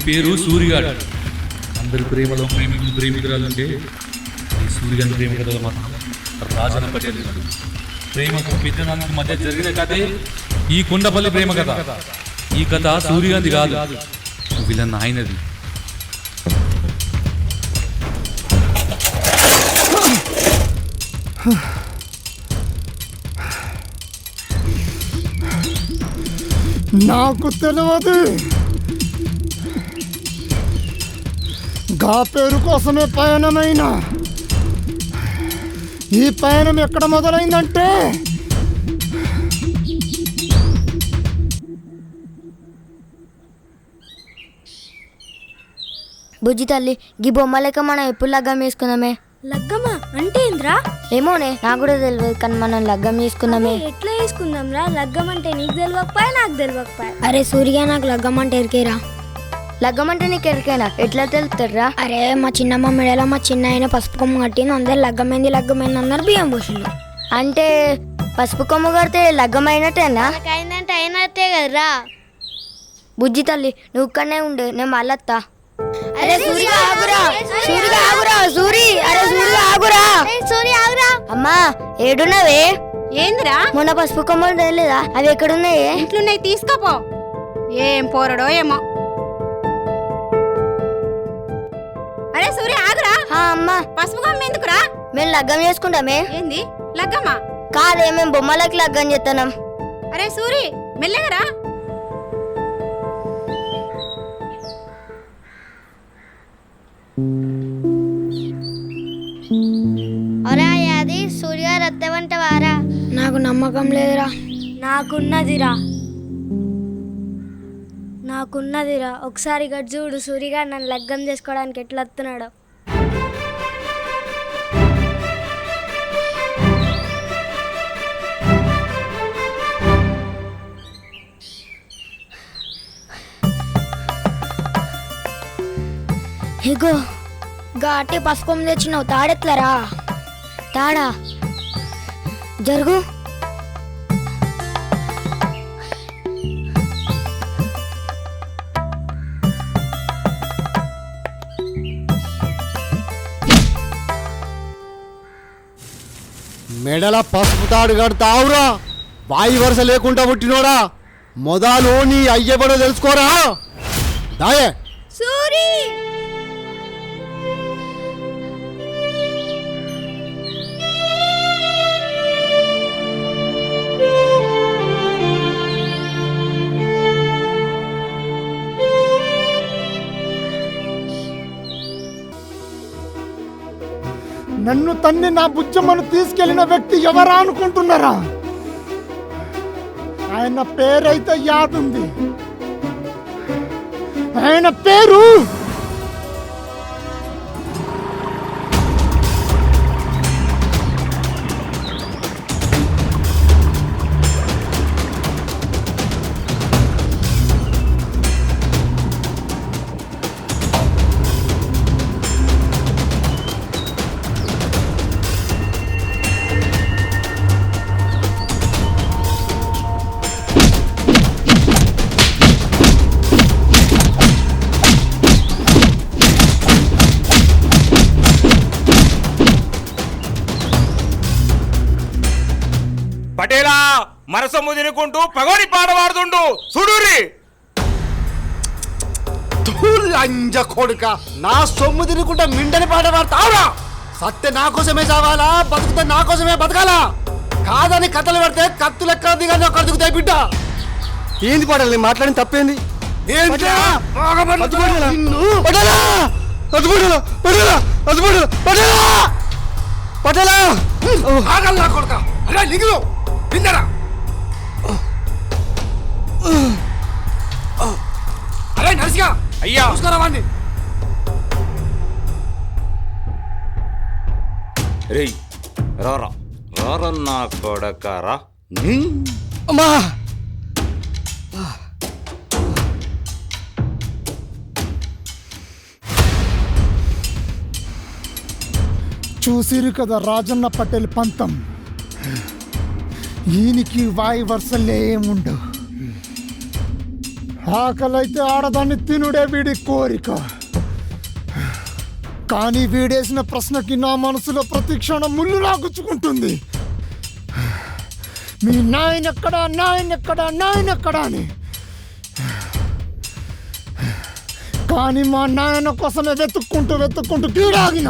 పేరు సూర్యగాడు. అందరి ప్రేమలో ప్రేమికులు ప్రేమికురాలంటే ఈ సూర్యగాని ప్రేమ కథలో మాత్రం రాజన్న పటేల్ ప్రేమకు పెద్దనానికి మధ్య జరిగిన కథే ఈ కొండపల్లి ప్రేమ కథ. ఈ కథ సూర్యగాంధీ కాదు, వీళ్ళ నాయనది. నాకు తెలియదు. గా పేరు కోసమే పయనమైనా ఈ పయనం ఎక్కడ మొదలైందంటే బుజ్జి తల్లి, గీ బొమ్మ లెక్క మనం ఎప్పుడు లగ్గం చేసుకుందామే? లగ్గమా అంటే ఏంద్రా? ఏమోనే, నాకు కూడా తెలియదు, కానీ మనం లగ్గం చేసుకుందామే. ఎట్లా చేసుకుందాం రా? లగ్గం అంటే నీకు తెలియకపోయా నాకు తెలియకపోయా. అరే సూర్య, నాకు లగ్గం అంటే ఎరికేరా. లగ్గం అంటే నీకు ఎరికేనా? ఎట్లా తెలుస్తారా? అరే మా చిన్నమ్మ మెడలో మా చిన్న ఆయన పసుపు కొమ్ము కట్టింది, అందరు లగ్గమైంది లగ్గమైంది అన్నారు, బియ్యం పోసిండు. అంటే పసుపు కొమ్ము కడితే లగ్గం అయినట్టేనా? అయిందంటే అయినట్టే కదరా. బుజ్జి తల్లి, నువ్వు ఇక్కడనే ఉండే, నేను మళ్ళొత్తా. అరే సూర్య ఆగురా, సూర్య ఆగురా, సూరి, అరే సూర్య ఆగురా, సూర్య ఆగురా. అమ్మా ఏడున్నావే? ఏందిరా? మొన్న పసుపు కొమ్మలు తెలియదా? అవి ఎక్కడున్నాయి? ఇంట్లోనే తీసుకోపో. ఏం పోరడో ఏమో. అరే సూర్య ఆగురా. అమ్మా పసుపు కొమ్మ ఎందుకురా? మేము లగ్గం చేసుకుంటామే. ఏంది లగ్గమా? కాదే, మేము బొమ్మలకి లగ్గం చేస్తున్నాం. అరే సూరి మెల్లగరా. అరే అది సూర్య రత్తవంట వారా? నాకు నమ్మకం లేదురా. నాకున్నదిరా. ఒకసారి గడ్ చూడు, సూర్యగా నన్ను లగ్గం చేసుకోవడానికి ఎట్లా వస్తున్నాడో. ఇగో ఘాటి పసుకొమ్మ తెచ్చినావు, తాడెట్లరా? తాడా జరుగు. మెడల పసుపు తాడు కడతావురా, వాయి వరుస లేకుండా పుట్టినోడా. మొదలు నీ అయ్యబడో తెలుసుకోరా. దాయే సూరి నన్ను తన్ని నా బుజ్జమ్మను తీసుకెళ్లిన వ్యక్తి ఎవరా అనుకుంటున్నారా? ఆయన పేరైతే యాదుంది. ఆయన పేరు పటేలా మరసమ్ము తినుకుంటూ పగోని పాట పాడుతుండు చూడురి. లంజ కొడుక, నా సొమ్ము తినుకుంటా మిండని పాట పాడతావురా? సత్య నా కోసమే చావాలా, బతుకుతా నా కోసమే బతకాలా? కాదని కథలు పెడితే కత్తులు ఎక్కడ దిగానే ఒక దిగుతాయి బిడ్డ. ఏంది పాడాలి? మాట్లాడిన తప్పేంది? అరే నర్సిగా అయ్యా చూసుకురావండి. రేయ్ రారా రారా నా కొడకారా. అమ్మా చూసిరు కదా రాజన్న పటేల్ పంతం. ఈయనకి వాయి వరుసలే ఏముండవు. ఆకలైతే ఆడదాన్ని తినుడే వీడి కోరిక. కానీ వీడేసిన ప్రశ్నకి నా మనసులో ప్రతి క్షణం ముళ్ళు లాగుచ్చుకుంటుంది. మీ నాయనెక్కడా నాయనెక్కడా నాయనెక్కడా అని. కానీ మా నాయన కోసమే వెతుక్కుంటూ కీడాగిన.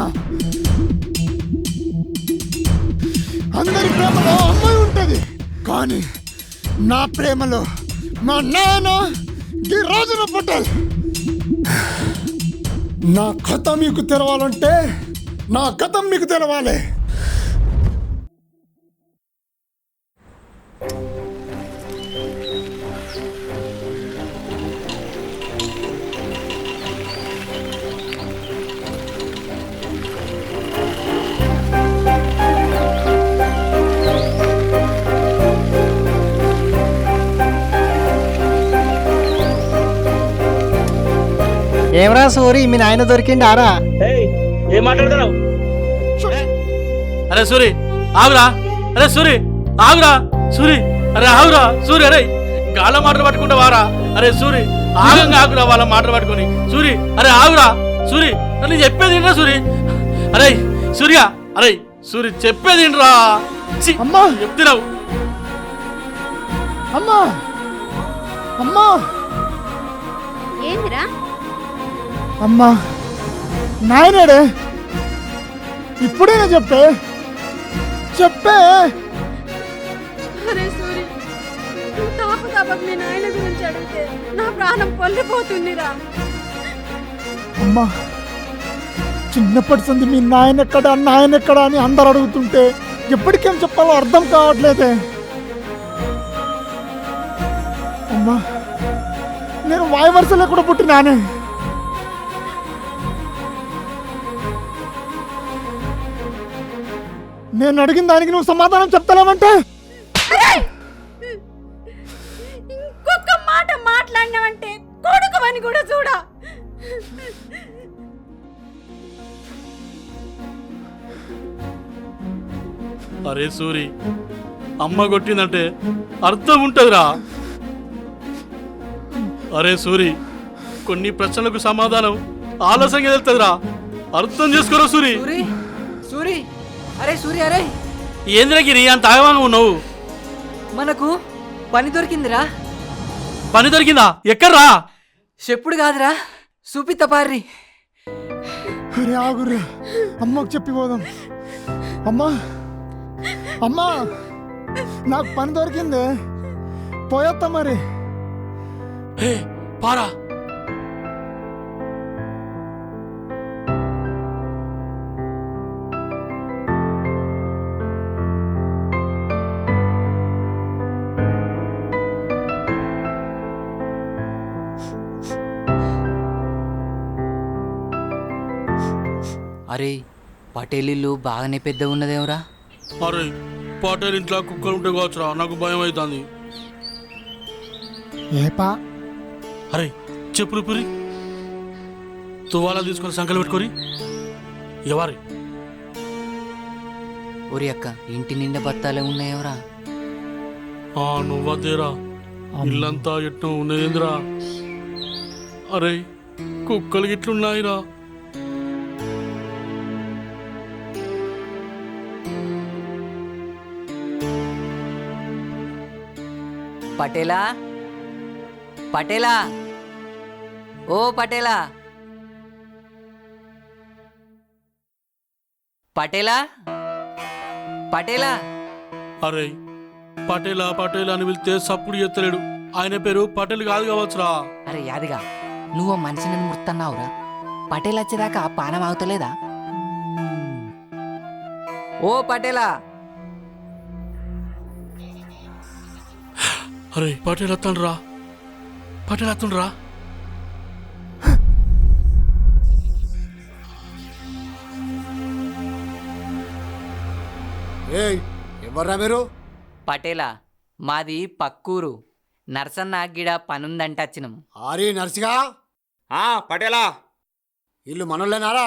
అందరి ప్రేమలో అమ్మాయి ఉంటుంది, కానీ నా ప్రేమలో మా నాయన గిరిరాజున పటేల్. నా కథ మీకు తెలవాలంటే నా గతం మీకు తెలవాలి. ఏమరా సూరి, మీ నాయన దొరికిండారా? ఏం మాట్లాడుతున్నావు? అరే సూరి ఆగురా, అరే సూరి ఆగురా, సూరి అరే ఆగురా, సూరి అరే గాళ్ళ మాటలు పట్టుకుంటా వారా, అరే సూరి ఆగంగా ఆగురా వాళ్ళ మాటలు పట్టుకొని, సూరి అరే ఆగురా, సూరి నేను చెప్పేది ఏంట్రా సూరి, అరే సూర్య అరే సూరి చెప్పేది ఏంట్రా, అమ్మా చెప్తున్నావు. అమ్మా అమ్మా ఏందిరా? అమ్మా నాయనేడే, ఇప్పుడేనా చెప్పే. అరే సూరి, నువ్వు తాపకు మీ నాయన గురించి అడిగితే నా ప్రాణం పొల్లిపోతుందిరా. అమ్మా చిన్నప్పటి సంది మీ నాయనెక్కడా అని అందరు అడుగుతుంటే ఎప్పటికేం చెప్పాలో అర్థం కావట్లేదే. అమ్మా నేను వాయవరుసలో కూడా పుట్టినానే. నేను అడిగిన దానికి నువ్వు సమాధానం చెప్తాలేమంటే ఇంకొక మాట మాట్లాడినావంటే కొడుకువని కూడా చూడా. అరే సూరి అమ్మ కొట్టిందంటే అర్థం ఉంటుందిరా. అరే సూరి కొన్ని ప్రశ్నలకు సమాధానం ఆలస్యంగా వెళ్తుందిరా, అర్థం చేసుకోరా సూరి. సూరి అరే సూరి, అరే ఏంద్రగిరి అంత ఆగమంగా ఉన్నావు? మనకు పని దొరికిందిరా. పని దొరికిందా? ఎక్కడ్రా? చెప్పుడు కాదురా, చూపిత్త పార్రి. అరే ఆగురే, అమ్మకు చెప్పి పోదాం. అమ్మా అమ్మా నాకు పని దొరికింది, పోయొత్తా మరి. హే పారా. అరే పటేల్ ఇల్లు బాగానే పెద్ద ఉన్నదేమరా? అరే పటేల్ ఇంట్లో కుక్కలు ఉంటే కావచ్చురా, నాకు భయం అవుతుంది. ఏపా అరే చెప్పులు పురి తువాలా తీసుకొని సంకలు పెట్టుకొని ఎవరి ఒరి అక్క, ఇంటి నిండా బత్తాలే ఉన్నాయేవరా? నువ్వదేరా, ఇల్లంతా ఎట్టు ఉన్నదేంద్రా. అరే కుక్కలు ఇట్లున్నాయిరా. పటేలా పటేలా, ఓ పటేలా పటేలా పటేలా. అరే పటేలా పటేలా అని వెళ్తే సప్పుడు ఎత్తలేడు, ఆయన పేరు పటేల్ కాదు కావచ్చురా. అరే యాదిగా, నువ్వు మనిషిని ముర్తున్నావురా. పటేల్ వచ్చేదాకా పానం ఆగుతలేదా? ఓ పటేలా. అరే పటేల్ అత్తండ్రా, పటేల్ అత్తండ్రా. ఎవర్రా మీరు? పటేలా, మాది పక్కూరు. నర్సన్న గిడ పనుందంట వచ్చినాం. ఆరి నర్సిగా పటేలా. ఇల్లు మనోళ్ళేనారా?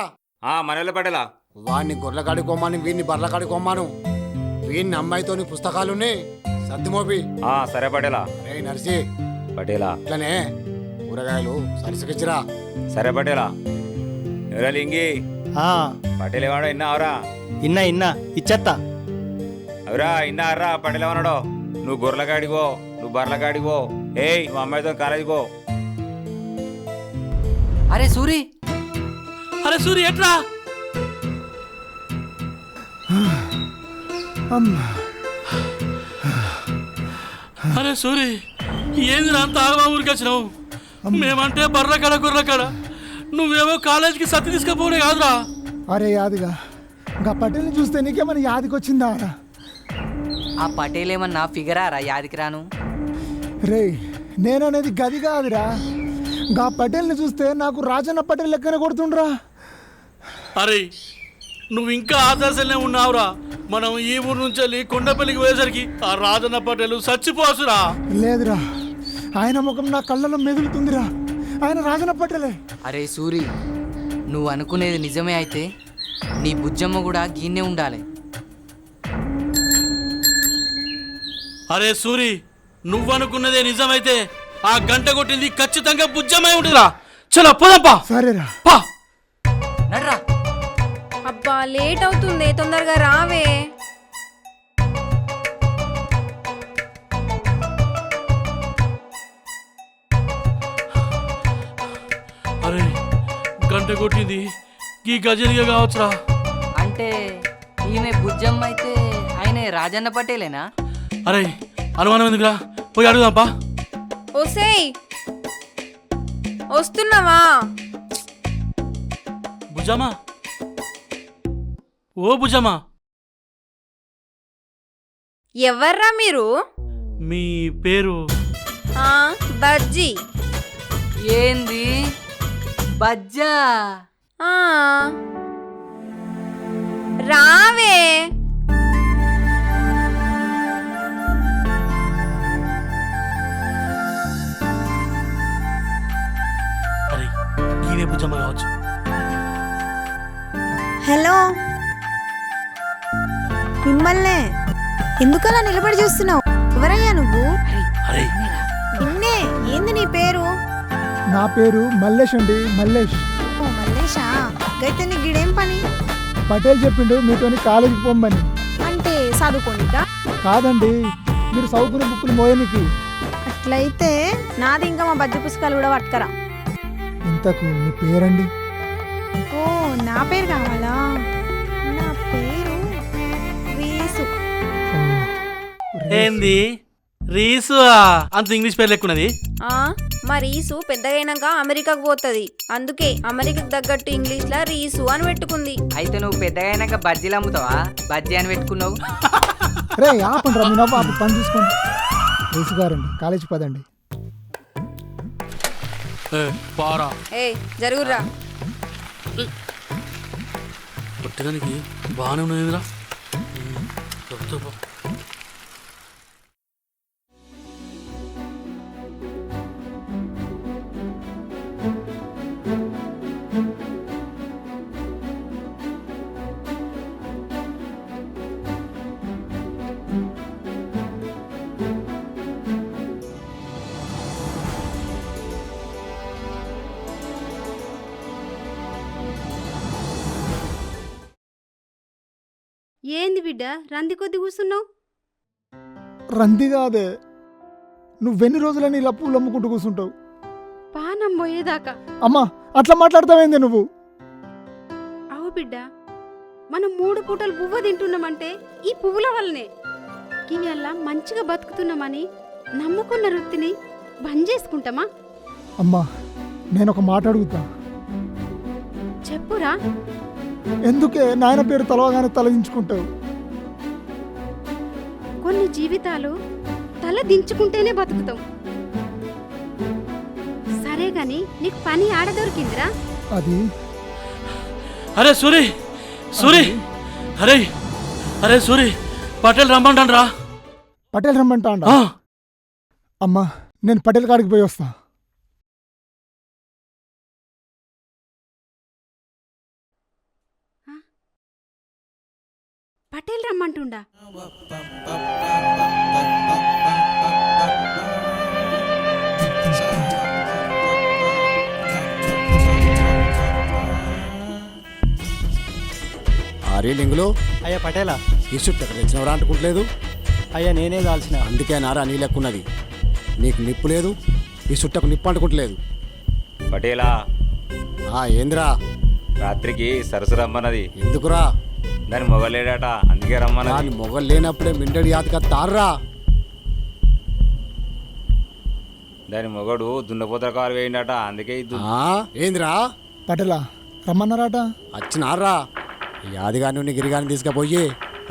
మనోళ్ళ పటేలా. వాడిని గొర్రెల కాడికి కొమ్మాను, వీడిని బర్రెల కాడికి కొమ్మాను. వీడిని అమ్మాయితోని పుస్తకాలున్నాయి, సర్ది మోపి. సరే పటేలా. రే నర్సి, పటేలా ఇట్లనే కూరగాయలు సరిసికిచ్చిరా. సరే పటేలా ఎవరా లింగి పటేల్ ఏవాడో ఇన్నావరా? ఇన్నా ఇచ్చేత్తా. అవరా ఇన్నారా పటేల్ ఏమన్నాడో? నువ్వు గొర్రెల కాడిగో, నువ్వు బర్రెల కాడిగో, ఏయ్ నువ్వు అమ్మాయితో కాలేజీగో. అరే సూరి, అరే సూరి ఎట్రా? అరే సూరి ఏంది అంత ఆగమా ఊరికి వచ్చినావు? మేమంటే బర్ర కడ గొర్రెల కడ, నువ్వేమో కాలేజీకి సత్తి తీసుకపోనే కాదురా. అరే యాదిగా ఇంకా పటేల్ని చూస్తే నీకేమైనా యాదికొచ్చిందా రా? ఆ పటేల్ ఏమన్నా ఫిగరారా యాదికి రాను? రే నేననేది గది కాదురా, గా పటేల్ని చూస్తే నాకు రాజన్న పటేల్ లెక్కనే కొడుతుండ్రా. అరే నువ్వు ఇంకా ఆదర్శంలో ఉన్నావురా. మనం ఈ ఊరు నుంచి వెళ్ళి కొండపల్లికి పోయేసరికి ఆ రాజన్న పటేలు చచ్చిపోసురా. లేదురా, ఆయన ముఖం నా కళ్ళలో మెదులుతుందిరా, ఆయన రాజన్న పటేలే. అరే సూరి, నువ్వు అనుకునేది నిజమే అయితే నీ బుజ్జమ్మ కూడా గీనే ఉండాలి. అరే సూరి, నువ్వనుకున్నదే నిజమైతే ఆ గంట కొట్టింది ఖచ్చితంగా బుజ్జమై ఉంటుందిరా. చలో పోదాంపా. సరేరా పా. నడ్రా. అబ్బా లేట్ అవుతుంది, తొందరగా రావే. అరే గంట కొట్టింది ఈ గజనిగా కావచ్చురా. అంటే ఈమె బుజ్జమ్మ అయితే ఆయనే రాజన్న పటేలేనా? అరే అనుమానం ఎందుకురా, పోయి అడుగుదాంపా. ఓసేయ్ వస్తున్నావా? బుజ్జమ్మా, ఓ బుజ్జమ్మా, ఎవర్రా మీరు? మీ పేరు? బజ్జీ. ఏంది బజ్జా? ఆ, రావే. అరే ఈమె బుజ్జమ్మ కావచ్చు. హలో, మిమ్మల్నే ఎందుకలా నిలబడి చూస్తున్నావు? ఎవరయ్యా నువ్వు? అరే నిన్నే. ఏంది నీ పేరు? నా పేరు మల్లేష్ అండి, మల్లేష్. ఓ మల్లేషా, అయితే నీ గిడేం పని? పటేల్ చెప్పిండు మీతోని కాలేజీకి పొమ్మని. అంటే చదువుకోనికా? కాదండి, మీరు చదువుకునే బుక్కులు మోయనికి. అట్లయితే నాది ఇంకా మా బజ్జి పుస్తకాలు కూడా పట్టుకరా. ఇంతకు మీ పేరండి? ఓ నా పేరు కావాలా? నా పేరు రీసు. ఓ, ఏంది రీసు? అంత ఇంగ్లీష్ పేరు లెక్కున్నది. మా రీసు పెద్దగైనాక అమెరికాకు పోతుంది, అందుకే అమెరికాకు తగ్గట్టు ఇంగ్లీష్ లా రీసు అని పెట్టుకుంది. అయితే నువ్వు పెద్దగా అయినాక బజ్జీలు అమ్ముతావా? బజ్జీ అని పెట్టుకున్నావు. రే ఆపండి రా, మీ నవ్వు ఆపు, పని చూసుకోండి. రేసుగారండి, కాలేజీ పదండి. పారా ఏ జరుగుర్రా. కొట్టడానికి బాగానే ఉన్నదిరా. ఏంది బిడ్డ రంది కొద్ది కూర్చున్నావు? రంది కాదే, నువ్వెన్ని రోజులని ఇలా పూలు అమ్ముకుంటూ కూర్చుంటావు? పానం పోయేదాకా. అమ్మా అట్లా మాట్లాడతావేంది నువ్వు? అవు బిడ్డ, మనం 3 పూటలు పువ్వు తింటున్నామంటే ఈ పువ్వుల వల్లనే. ఇవాళ మంచిగా బతుకుతున్నామని నమ్ముకున్న వృత్తిని బంద్ చేసుకుంటామా? అమ్మా నేను ఒక మాట అడుగుతా. చెప్పురా. ఎందుకే నాయన పేరు తలవగానే తలదించుకుంటావు? కొన్ని జీవితాలు తల దించుకుంటేనే బతుకుతాం. సరే గాని నీకు పని ఆడ దొరికిందిరా? అది అరే సూరి, సూరి, అరే అరే సూరి, పటేల్ రమ్మంటాను రా. పటేల్ రమ్మంటా అంట? అమ్మా నేను పటేల్ కాడికి పోయి వస్తా. పటేల్ రమ్మంటుండా? అరే లింగులు అయ్యా పటేలా. ఈ చుట్టూ ఎక్కడ తెచ్చినవరా అంటుకుంటలేదు. అయ్యా నేనే కాల్చిన. అందుకే నారా నీ లెక్కున్నది. నీకు నిప్పు లేదు, ఈ చుట్టకు నిప్పు అంటుకుంటలేదు. పటేలా ఏందిరా? రాత్రికి సరస్సు రమ్మన్నది. ఎందుకురా? దాని మొగలేడట, అందుకే రమ్మన్నది. దాని మొగలు లేనప్పుడే మిండడి యాతగా తార్రా. దాని మొగడు దున్నపోతల కారు వేయిండట, అందుకే ఏందిరా? పటేలా రమ్మన్నారాట. వచ్చినారా? యాదిగాని గిరిగాని తీసుకుపోయి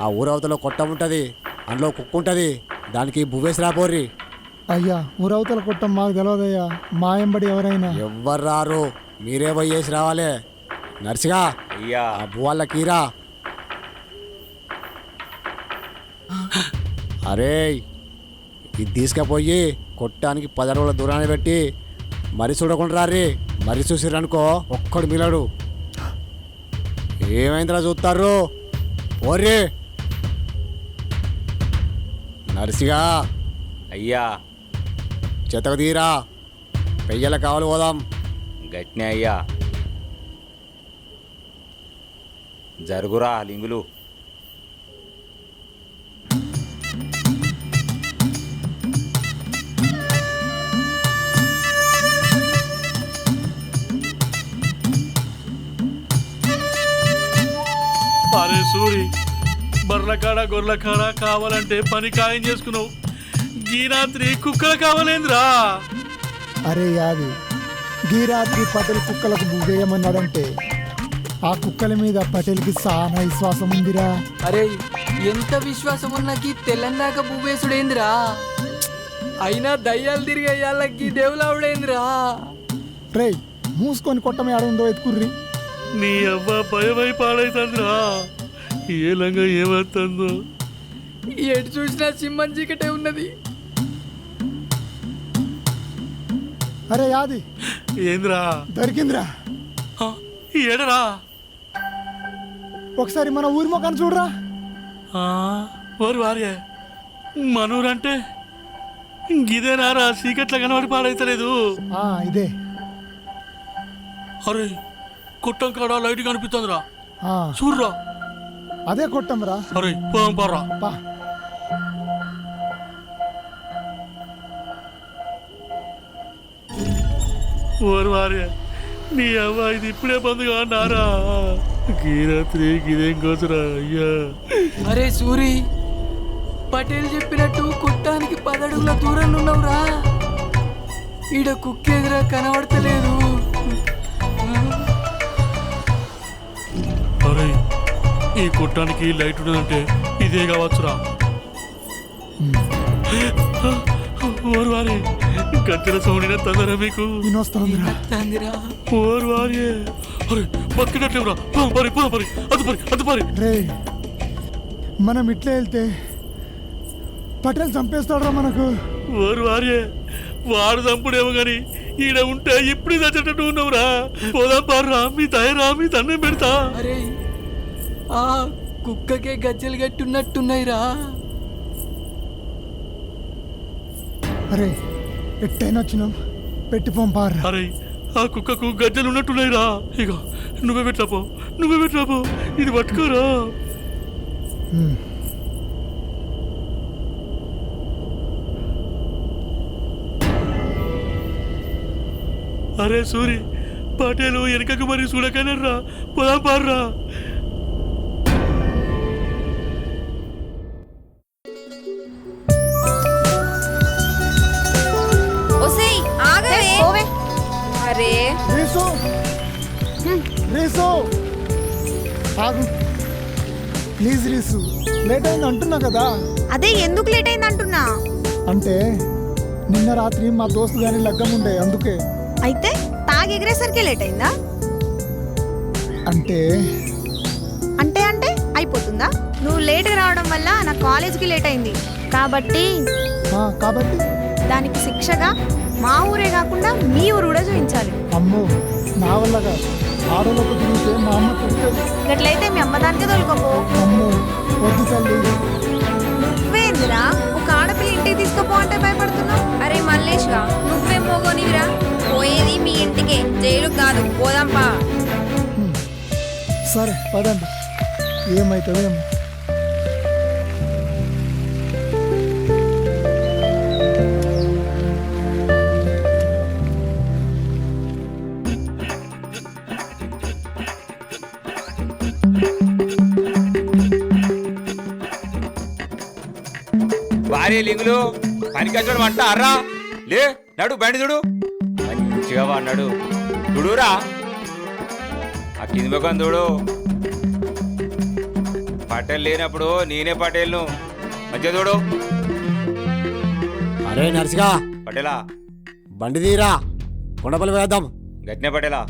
ఆ ఊరవతలో కొట్ట ఉంటుంది, అందులో కుక్క ఉంటుంది, దానికి బువ్వేసి రాపోర్రి. అయ్యా ఊరవతల కొట్టం మాకు తెలియదయ్యా, మా ఎంబడి ఎవరైనా. ఎవ్వరు రారు, మీరే పోయేసి రావాలి. నర్సిగా అయ్యా ఆ బువ్వాళ్ళకీరా. అరే ఇది తీసుకుపోయి కొట్టానికి 10 అడుగుల దూరాన్ని పెట్టి మరి చూడకుండా రారి. మరి చూసిరనుకో ఒక్కడు మిలడు. ఏమైందిరా చూస్తారు? ఓర్రి నర్సిగా. అయ్యా చెతకు తీరా, పెయ్యల కావాలి పోదాం. గట్నే అయ్యా. జరుగురా లింగులు. అరే సూరి, బర్ల కాడ గొర్రెల కాడ కావాలంటే పని ఖాయం చేసుకున్నావు. ఈ రాత్రి కుక్కలు కావాలేంద్రా? అరే యాది, ఈ రాత్రి పటేల్ కుక్కలకు బువ్వేయమన్నాడంటే ఆ కుక్కల మీద పటేల్కి చాలా విశ్వాసం ఉందిరా. అరే ఎంత విశ్వాసం ఉన్నాకి తెల్లందాక పువ్వేసుడేందిరా? అయినా దయ్యాలు తిరిగేయాళ్ళకి దేవులావుడేందిరా? రే మూసుకొని కొట్టమే ఆడుందో ఎత్తుకుర్రి. నీ అవ్వ భయమై పాడైతుందిరా. ఏ లంగా ఏమవుతుందో. ఎటు చూసినా సింహం చీకటే ఉన్నది. అరే యాది ఏంద్రా? దొరికిందిరా. ఏడరా? ఒకసారి మన ఊరి మొఖాన్ని చూడరా. ఓరు వారే, మనూరంటే ఇదేనారా? చీకట్ల కనబడి పాడైతలేదు. ఇదే. అరే కొట్టం కాడ లైట్ కనిపిస్తుందిరా, ఆ, చూడరా. అదే కొట్టం రా. అరే పోం పారా. పా. ఓరు వారే, నీ అవ్వ ఇది ఇప్పుడే బంధుగా అన్నారా? గీరాత్రి గిదేం కోసరా అయ్యా. అరే సూరి, పటేల్ చెప్పినట్టు కొట్టానికి 10 అడుగుల దూరంలో ఉన్నావురా. ఈడ కుక్కేదిరా కనబడతలేదు. అరే ఈ కొట్టానికి లైట్ ఉన్నదంటే ఇదే కావచ్చురా. ఓరు వారే, గంటల సౌండిన తొందర మీకు వినొస్తుందిరా. ఓరు వారే, అరే బతికినట్లేవురా. పరి పరి పరి అది పరి అది పరి. రే మనం ఇట్లా వెళ్తే పటేల్ చంపేస్తాడురా మనకు. ఓరు వారే, వాడు చంపుడేమో గాని ఈడ ఉంటే ఇప్పుడు చచ్చేటట్టు ఉన్నావురా. పోదాం పారురా, మీ తయరా మీ దండం పెడతా. అరే ఆ కుక్కకే గజ్జలు గట్టున్నట్టున్నాయిరా. అరే ఎట్టైనా వచ్చినాం, పెట్టి పంపారా. అరే ఆ కుక్కకు గజ్జలు ఉన్నట్టున్నాయిరా. ఇక నువ్వే పెట్టాపో, నువ్వే పెట్టాపో, ఇది పట్టుకోరా. అరే సూరి, పటేలు వెనకకు మరి చూడకనర్రా. పోదాం పారురా. అరే రేసు రేసు ఆగు ప్లీజ్ రేసు, లేట్ అయింది అంటున్నా కదా. అదే ఎందుకు లేట్ అయింది అంటున్నా? అంటే నిన్న రాత్రి మా దోస్తు గారి లగ్గం ఉండే, అందుకే. అయితే తాగి ఎగిరేసరికి లేట్ అయిందా? అంటే అంటే అంటే అయిపోతుందా? నువ్వు లేట్గా రావడం వల్ల నా కాలేజ్కి లేట్ అయింది కాబట్టి కాబట్టి దానికి శిక్షగా మా ఊరే కాకుండా మీ ఊరు కూడా చూపించాలి. అమ్మో నా వల్ల కాదు, ఆడలోకి తిరిగితే మా అమ్మ తిరుగుతుంది. గట్లయితే మీ అమ్మ దానికే తోలుకోపో. అమ్మో వద్దు తల్లి. నువ్వేందిరా ఒక ఆడపిల్ల ఇంటికి తీసుకుపో అంటే భయపడుతున్నావు? అరే మల్లేష్గా, నువ్వే మోగోనివిరా. పోయేది మీ ఇంటికే, జైలు కాదు. పోదాంపా. సరే పదండి. ఏమవుతుందో ఏమో. భారీ లింగులు పనికొచ్చాడు వంట అర్రా లే నడు బండి చూడు మంచిగా వాడినాడు చూడురా ఆ కింది ముఖం చూడు. పటేల్ లేనప్పుడు నేనే పటేల్ను మంచిగా చూడు. అరే నర్సిగా పటేలా బండి తీరా, కొండపల్లి వేద్దాం. గట్నే పటేలా.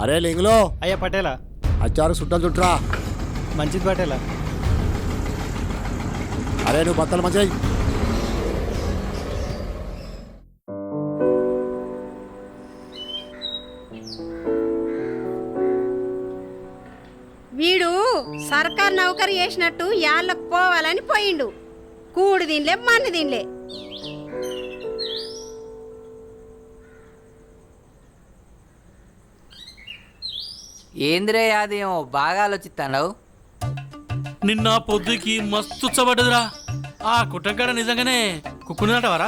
అరే లింగులో అయ్యా పటేలా. అచ్చారు చుట్టాలు చుట్టరా. మంచిది పటేలా. అరే నువ్వు బత్తలు మంచిగా వీడు సర్కార్ నౌకరు చేసినట్టు యాళ్ళకు పోవాలని పోయిండు. కూడు దీనిలే మన్ను దీనిలే. ఏంద్రే అదేమో బాగా ఆలోచిస్తావు. నిన్న పొద్దుకి మస్తు ఉచ్చబడ్డదిరా. ఆ కుట్టంకాడ నిజంగానే కుక్కునటవారా?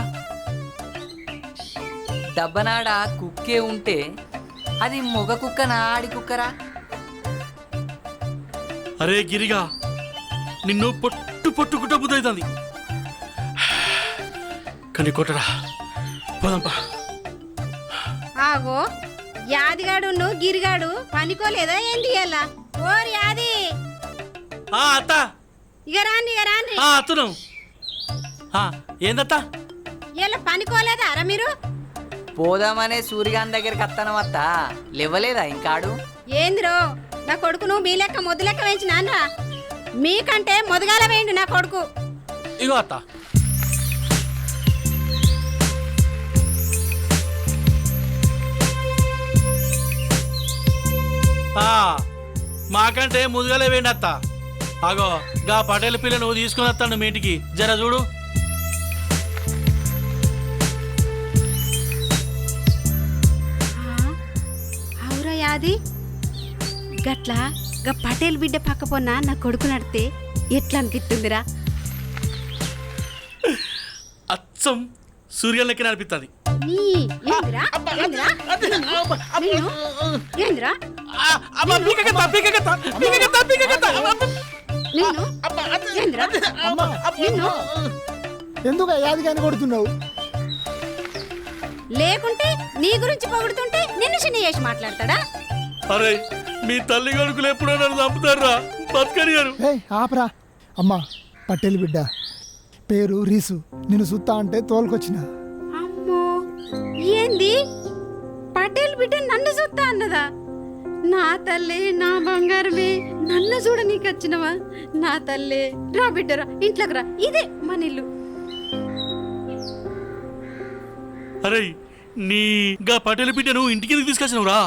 దబ్బనాడ కుక్కే ఉంటే అది మొగ కుక్కనా ఆడి కుక్కరా? అరే గిరిగా, నిన్ను పొట్టు పొట్టు కుట్ట బుద్ధి కానీ కొట్టరా. పోదాంపా. ఆగో యాదిగాడు గిరిగాడు పనికోలేదా ఏంది ఇలా? ఓరి యాది అత్త ఇక రాండి అత్తను ఏందత్త ఇలా పనికోలేదా అరా మీరు? పోదామనే సూర్యగాన్ దగ్గరికి వస్తాను అత్త. లేవలేదా ఇంకాడు? ఏందిరో నా కొడుకును మీ లెక్క మొద్దు లెక్క వేయించినాన్రా. మీకంటే మొదగాల వేయండి నా కొడుకు. ఇగో అత్త. మాకంటే ముదుగలే వేయండి అత్త. అగో గా పటేల్ పిల్ల నువ్వు తీసుకుని వస్తాను మీ ఇంటికి. జర చూడు. అవురా యాది గట్లా గా పటేల్ బిడ్డ పక్క పొన్న నా కొడుకు నడితే ఎట్లా అనిపిస్తుందిరా? అచ్చం సూర్యం లెక్క అనిపిస్తుంది. ఎందుకు యాదిగాని కొడుతున్నావు? లేకుంటే నీ గురించి పొగుడుతుంటే నిన్ను చిన్న చేసి మాట్లాడతాడా? అరే మీ తల్లి కొడుకులు ఎప్పుడో నన్ను చంపుతారా? బతకనియారు. ఆపరా. అమ్మా పటేల్ బిడ్డ పేరు రీసు. నిన్ను సుత్తా అంటే తోలుకొచ్చిన. అమ్మో ఏంది పటేల్ బిడ్డ నన్ను చూస్తా అన్నదా? నా తల్లే నా బంగారమే, నన్ను చూడ నీకు వచ్చినవా? నా తల్లే రా బిడ్డరా ఇంట్లోకి రా, ఇదే మన ఇల్లు. అరే నీ గా పటేల్ బిడ్డ నువ్వు ఇంటికి ఎందుకు తీసుకొచ్చినవురా?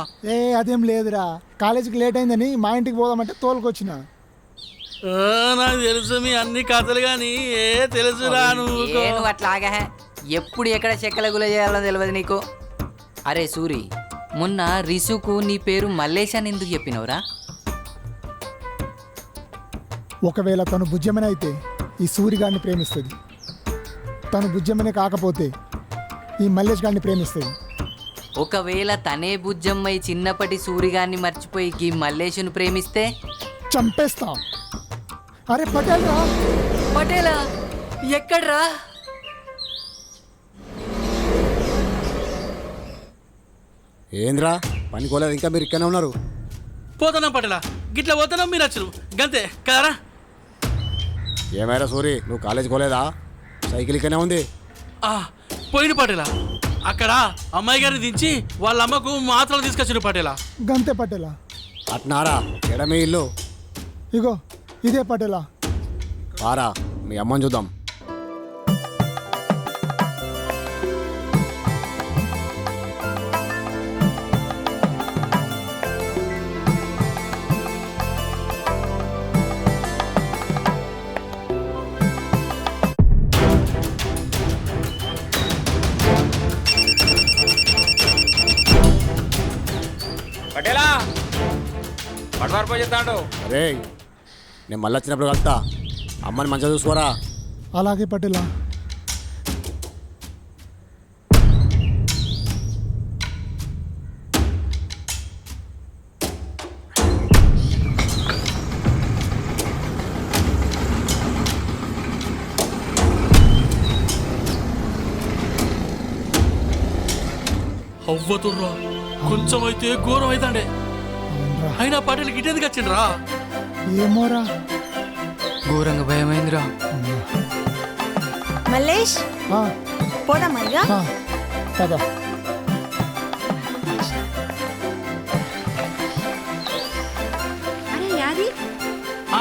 అదేం లేదురా, కాలేజీకి లేట్ అయిందని మా ఇంటికి పోదామంటే తోలుకొచ్చిన. నాకు తెలుసు మీ అన్ని కథలు గాని తెలుసురా. నువ్వు అట్లాగా ఎప్పుడు ఎక్కడ చెక్కల గుల చేయాలో తెలియదు నీకు. అరే సూరి, మొన్న రిసుకు నీ పేరు మల్లేష్ అని ఎందుకు చెప్పినవురా? ఒకవేళ తను బుజ్జమని అయితే ఈ సూరిగాడిని ప్రేమిస్తుంది. తను బుజ్జమని కాకపోతే ఈ మల్లేష్ గారిని ప్రేమిస్తుంది. ఒకవేళ తనే బుజ్జమ్మై చిన్నప్పటి సూరిగాన్ని మర్చిపోయి ఈ మల్లేషును ప్రేమిస్తే చంపేస్తా. అరే పటేల్ రా. పటేలా ఎక్కడ్రా? ఏంద్రా పనికోలేదు, ఇంకా మీరు ఇక్కడనే ఉన్నారు? పోతున్నాం పటేలా, గిట్లా పోతున్నాం మీరు వచ్చరు గంతే కదరా. ఏమైనా సూరి నువ్వు కాలేజీ పోలేదా? సైకిల్ ఇక్కడనే ఉంది. పోయిన పటేలా, అక్కడ అమ్మాయి గారిని దించి వాళ్ళ అమ్మకు మాత్రలు తీసుకొచ్చిన పటేలా. గంతే పటేలా. అట్నారా ఎడమే ఇల్లు? ఇగో ఇదే పటేలా. పారా మీ అమ్మని చూద్దాం. పటేలా పడవారిపో చెప్తాడు. అరే నేను మళ్ళీ వచ్చినప్పుడు కలుతా. అమ్మని మంచిగా చూసుకోరా. అలాగే పటేలా. అవ్వతుర్రా కొంచెం అయితే ఘోరం అవుతాండే. అవునరా. అయినా పటేల్ గిట్టేందుకు వచ్చిండ్రా? ఏమోరా. ఘోరంగా భయమైందిరా. మల్లేష్ ఆ, పోదామా ఇక? ఆ, పద. అరే యాది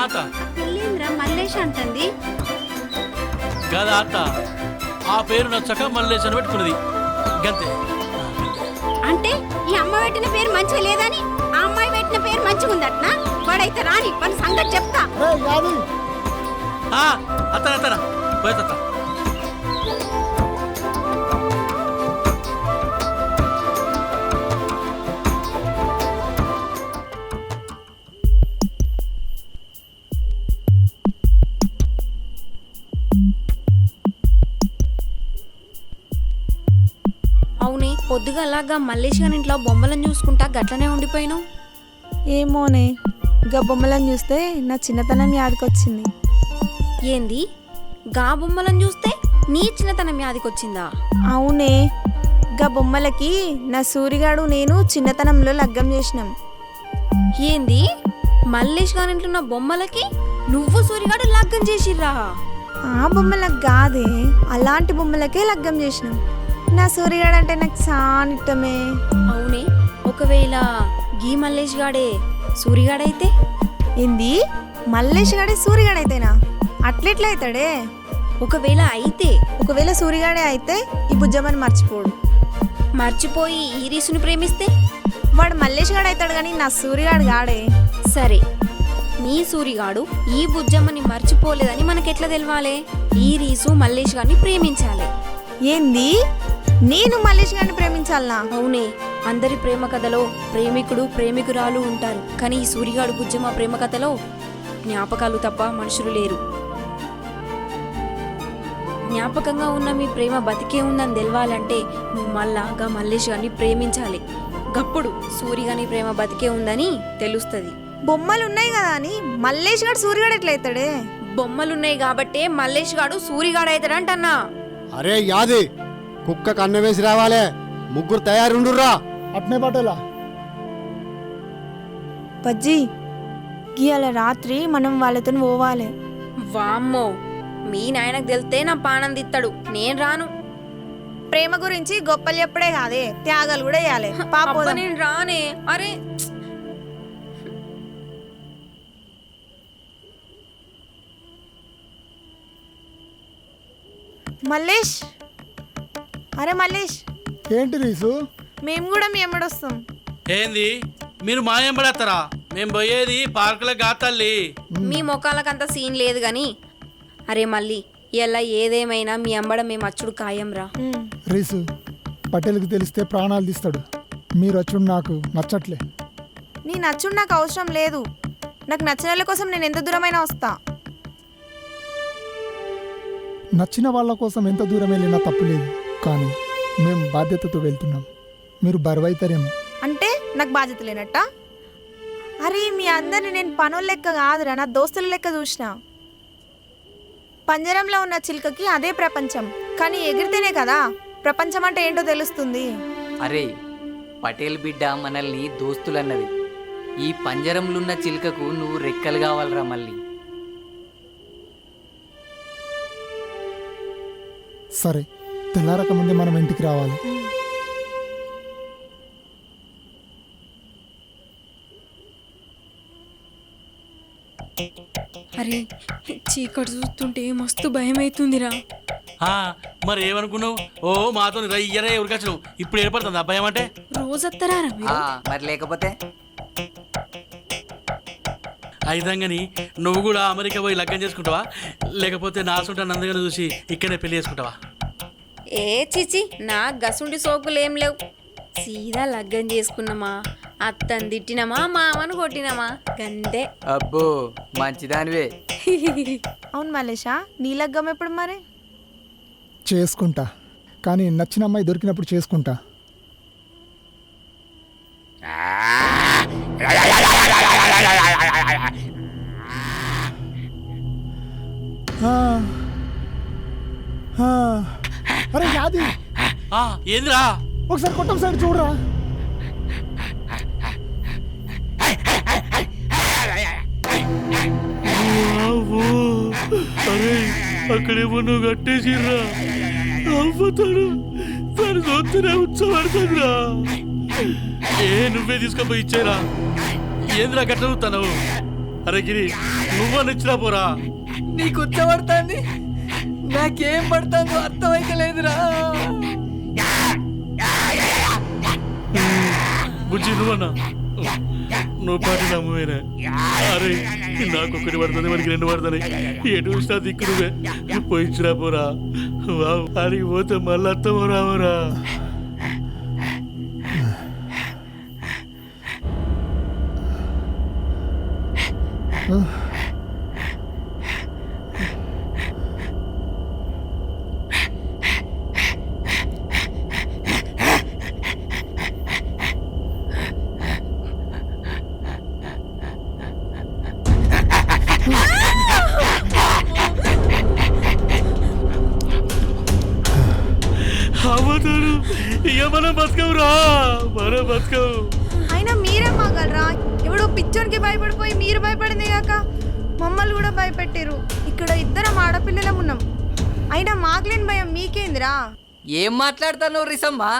ఆత పెళ్ళేంద్రా మల్లేష్ అంటుంది. కదా అత్త, ఆ పేరు నచ్చక మల్లేశ్ అని పెట్టుకున్నది గంతే. అంటే ఈ అమ్మ పెట్టిన పేరు మంచిగా లేదని ఆ అమ్మాయి పెట్టిన పేరు మంచిగా ఉందట్నా? వాడైతే రాని మన సంగతి చెప్తా. రేయ్, యాది. అత్తన అత్తన పోయేత. అవునే పొద్దుగా అలాగా మల్లేష్ గారి ఇంట్లో బొమ్మలను చూసుకుంటా గట్లనే ఉండిపోయినావు. ఏమోనే గా బొమ్మలను చూస్తే నా చిన్నతనం యాదకొచ్చింది. ఏంది గా బొమ్మలను చూస్తే నీ చిన్నతనం యాదికొచ్చిందా? అవునే గా బొమ్మలకి నా సూరిగాడు నేను చిన్నతనంలో లగ్గం చేసినాం. ఏంది మల్లేష్ గారి ఇంట్లో ఉన్న బొమ్మలకి నువ్వు సూరిగాడు లగ్గం చేసిర్రా? ఆ బొమ్మలకు కాదే, అలాంటి బొమ్మలకే లగ్గం చేసినాం. నా సూరిగాడు అంటే నాకు చాలా ఇష్టమే. అవునే ఒకవేళ గీ మల్లేష్ గాడే సూరిగాడైతే? ఏంది మల్లేష్ గాడే సూరిగాడైతేనా? అట్లెట్లయితాడే? ఒకవేళ సూరిగాడే అయితే ఈ బుజ్జమ్మని మర్చిపోడు. మర్చిపోయి ఈ రీసుని ప్రేమిస్తే? వాడు మల్లేష్ గాడు అవుతాడు కానీ నా సూరిగాడు గాడే. సరే నీ సూరిగాడు ఈ బుజ్జమ్మని మర్చిపోలేదని మనకెట్లా తెలవాలే? ఈ రీసు మల్లేష్ గారిని ప్రేమించాలి. ఏంది నేను మల్లేష్ గారిని ప్రేమించాలనా? అవునే అందరి ప్రేమ కథలో ప్రేమికుడు ప్రేమికురాలు ఉంటారు, కానీ ఈ సూరిగాడు బుజ్జమ్మ ప్రేమ కథలో జ్ఞాపకాలు తప్ప మనుషులు లేరు. జ్ఞాపకంగా ఉన్న మీ ప్రేమ బతికే ఉందని తెలవాలంటే నువ్వు మళ్ళాగా మల్లేష్ గారిని ప్రేమించాలి. గప్పుడు సూరిగాని ప్రేమ బతికే ఉందని తెలుస్తుంది. బొమ్మలు ఉన్నాయి కదా అని మల్లేష్ గాడు సూరిగాడు ఎట్లయితాడే? బొమ్మలున్నాయి కాబట్టే మల్లేష్ గాడు సూరిగాడు అవుతాడంటన్నా. అరే యాది కుక్క కన్ను వేసి రావాలే. ముగ్గురు తయారుండుర్రా. అట్నే పటేలా. పజ్జి గీయాల రాత్రి మనం వాళ్ళతో పోవాలి. వామ్మో మీ నాయనకు తెలితే నా పానం దిత్తాడు, నేను రాను. ప్రేమ గురించి గొప్పలు ఎప్పుడే కాదే, త్యాగాలు కూడా వేయాలి. అబ్బా, నేను రానే. అరే మల్లేష్, అరే మల్లేష్, ఏంటి రీసు? మేము కూడా మీ ఎమ్మడొస్తాం. ఏంది మీరు మాయంబడేస్తారా? మేము పోయేది పార్కులో గాతల్లి. మీ మొక్కలకంత సీన్ లేదు గాని. అరే మళ్ళీ ఇలా ఏదేమైనా మీ అంబడ మేము అచ్చుడు ఖాయంరా. రీసు, పటేల్కి తెలిస్తే ప్రాణాలు తీస్తాడు. మీరు వచ్చుడు నాకు నచ్చట్లే. నీ నచ్చుడు నాకు అవసరం లేదు. నాకు నచ్చిన వాళ్ళ కోసం నేను ఎంత దూరమైనా వస్తా. నచ్చిన వాళ్ళ కోసం ఎంత దూరం వెళ్ళినా తప్పులేదు, కానీ మేము బాధ్యతతో వెళ్తున్నాం. మీరు బరువైతారేమో. అంటే నాకు బాధ్యత లేనట్ట? అరే మీ అందరిని నేను పనుల లెక్క కాదురా, నా దోస్తుల లెక్క చూసిన. పంజరంలో ఉన్న చిలుకకి అదే ప్రపంచం, కానీ ఎగిరితేనే కదా ప్రపంచం అంటే ఏంటో తెలుస్తుంది. అరే పటేల్ బిడ్డ మనల్ని దోస్తులన్నది. ఈ పంజరంలో ఉన్న చిలుకకు నువ్వు రెక్కలు కావాలరా మళ్ళీ. సరే, తెల్లారక ముందే మనం ఇంటికి రావాలి. అరే చీకటి చూస్తుంటే మస్తు భయం అవుతుందిరా. మరి ఏమనుకున్నావు? ఓ మాతో రయ్యరే ఉరికొచ్చినావు, ఇప్పుడు ఏర్పడుతుంది అబ్బాయి అంటే. రోజత్తరా మరి లేకపోతే అయితంగాని నువ్వు కూడా అమెరికా పోయి లగ్గం చేసుకుంటావా, లేకపోతే నా సొంత నందగానే చూసి ఇక్కడనే పెళ్లి చేసుకుంటావా? ఏ చిచి, నా గసుండి సోకులు ఏం లేవు. సీదా లగ్గం చేసుకున్నామా అత్తని తిట్టినమా మామను కొట్టినమా గంతే. అబ్బో మంచిదానివే. అవును మల్లేషా, నీ లగ్గం ఎప్పుడు మరి? చేసుకుంటా, కానీ నచ్చిన అమ్మాయి దొరికినప్పుడు చేసుకుంటా. ఆ, ఆ. అరే యాది, ఏందిరా ఒకసారి కొట్టం సైడ్ చూడరా. అరే అక్కడేమో నువ్వు కట్టేసిర్రా అవ్వతాడు దాని చూస్తేనే ఉత్సవడుతుందిరా. నువ్వే తీసుకుపోయి ఇచ్చేరా. ఏందిరా కట్టవుతావు? అరే గిరి నువ్వు ఇచ్చినా పోరా. నీకు ఉచ్చబడుతుంది, నాకేం పడుతుందో అర్థమైతే లేదురా. బుజ్జి నువ్వన్నా నువ్వు పాటి నమ్మవేనా? అరే నాకు ఒకటి పడుతుంది, మనకి 2 పడుతున్నాయి. ఎటు చూసినా దిక్కు నువ్వే పోయిచ్చిరా పోరా. వావ్ అడిగి పోతే మళ్ళీ అత్తమో రావరా. అవ్వతాడు ఇక మనం బతకవురా, మనం బతకవు. అయినా మీరే మాగలరా? ఇప్పుడు పిచ్చోనికి భయపడిపోయి మీరు భయపడింది కాక మమ్మల్ని కూడా భయపెట్టారు. ఇక్కడ 2 ఆడపిల్లలం ఉన్నాం, అయినా మాకులేని భయం మీకేందిరా? ఏం మాట్లాడుతున్నావు రిసమ్మా?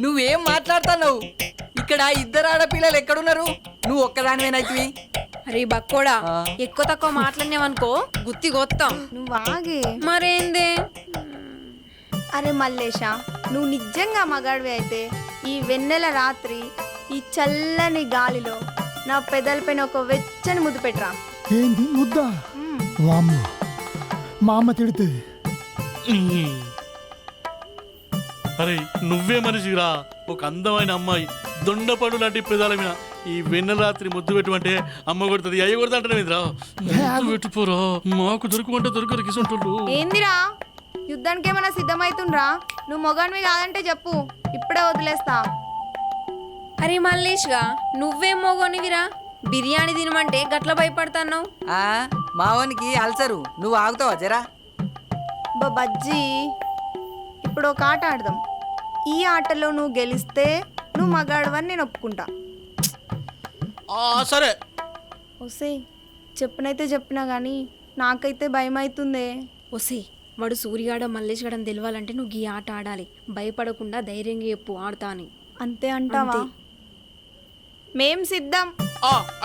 నువ్వేం మాట్లాడుతున్నావు? ఇక్కడ 2 ఆడపిల్లలు ఎక్కడున్నారు? నువ్వు ఒక్కదానివేనైతివి. అరే బక్కోడా, ఎక్కువ తక్కువ మాట్లాడినావనుకో గుత్తి గొత్తాం. నువ్వు ఆగే. మరేందే? అరే మల్లేషా, నువ్వు నిజంగా మగాడివి అయితే ఈ వెన్నెల రాత్రి ఈ చల్లని గాలిలో నా పెదలపైన ఒక వెచ్చని ముద్దు పెట్టరా. ఏంది ముద్దా? వామ్మ, మా అమ్మ తిడితే. అరే నువ్వే మనిషిరా. ఒక అందమైన అమ్మాయి దొండపండు లాంటి పెదాల మీద ఈ వెన్నెల రాత్రి ముద్దు పెట్టమంటే అమ్మ కొడుతుంది, అయ్య కొడుతా అంటారు మీరా. పెట్టుకోరా, మాకు దొరుకుమంటే దొరకరు కిసంటోళ్ళు. ఏందిరా, యుద్ధానికి ఏమైనా సిద్ధమైతుండ్రా? నువ్వు మొగానివి కాదంటే చెప్పు, ఇప్పుడే వదిలేస్తా. అరే మల్లేష్గా నువ్వేం మోగోనివిరా? బిర్యానీ తినమంటే గట్ల భయపడతాన్నావు. మావానికి అల్సరు, నువ్వు ఆగుతావా జరా? బజ్జీ, ఇప్పుడు ఒక ఆట ఆడదాం. ఈ ఆటలో నువ్వు గెలిస్తే నువ్వు మగాడవని నేను ఒప్పుకుంటా. సరే ఓసే, చెప్పనైతే చెప్పినా కానీ నాకైతే భయం అవుతుందే. ఒసే, వాడు సూర్యగాడ మల్లేష్ గడని తెలవాలంటే నువ్వు ఈ ఆట ఆడాలి. భయపడకుండా ధైర్యంగా చెప్పు ఆడతా అని. అంతే అంటావా? మేం సిద్ధం.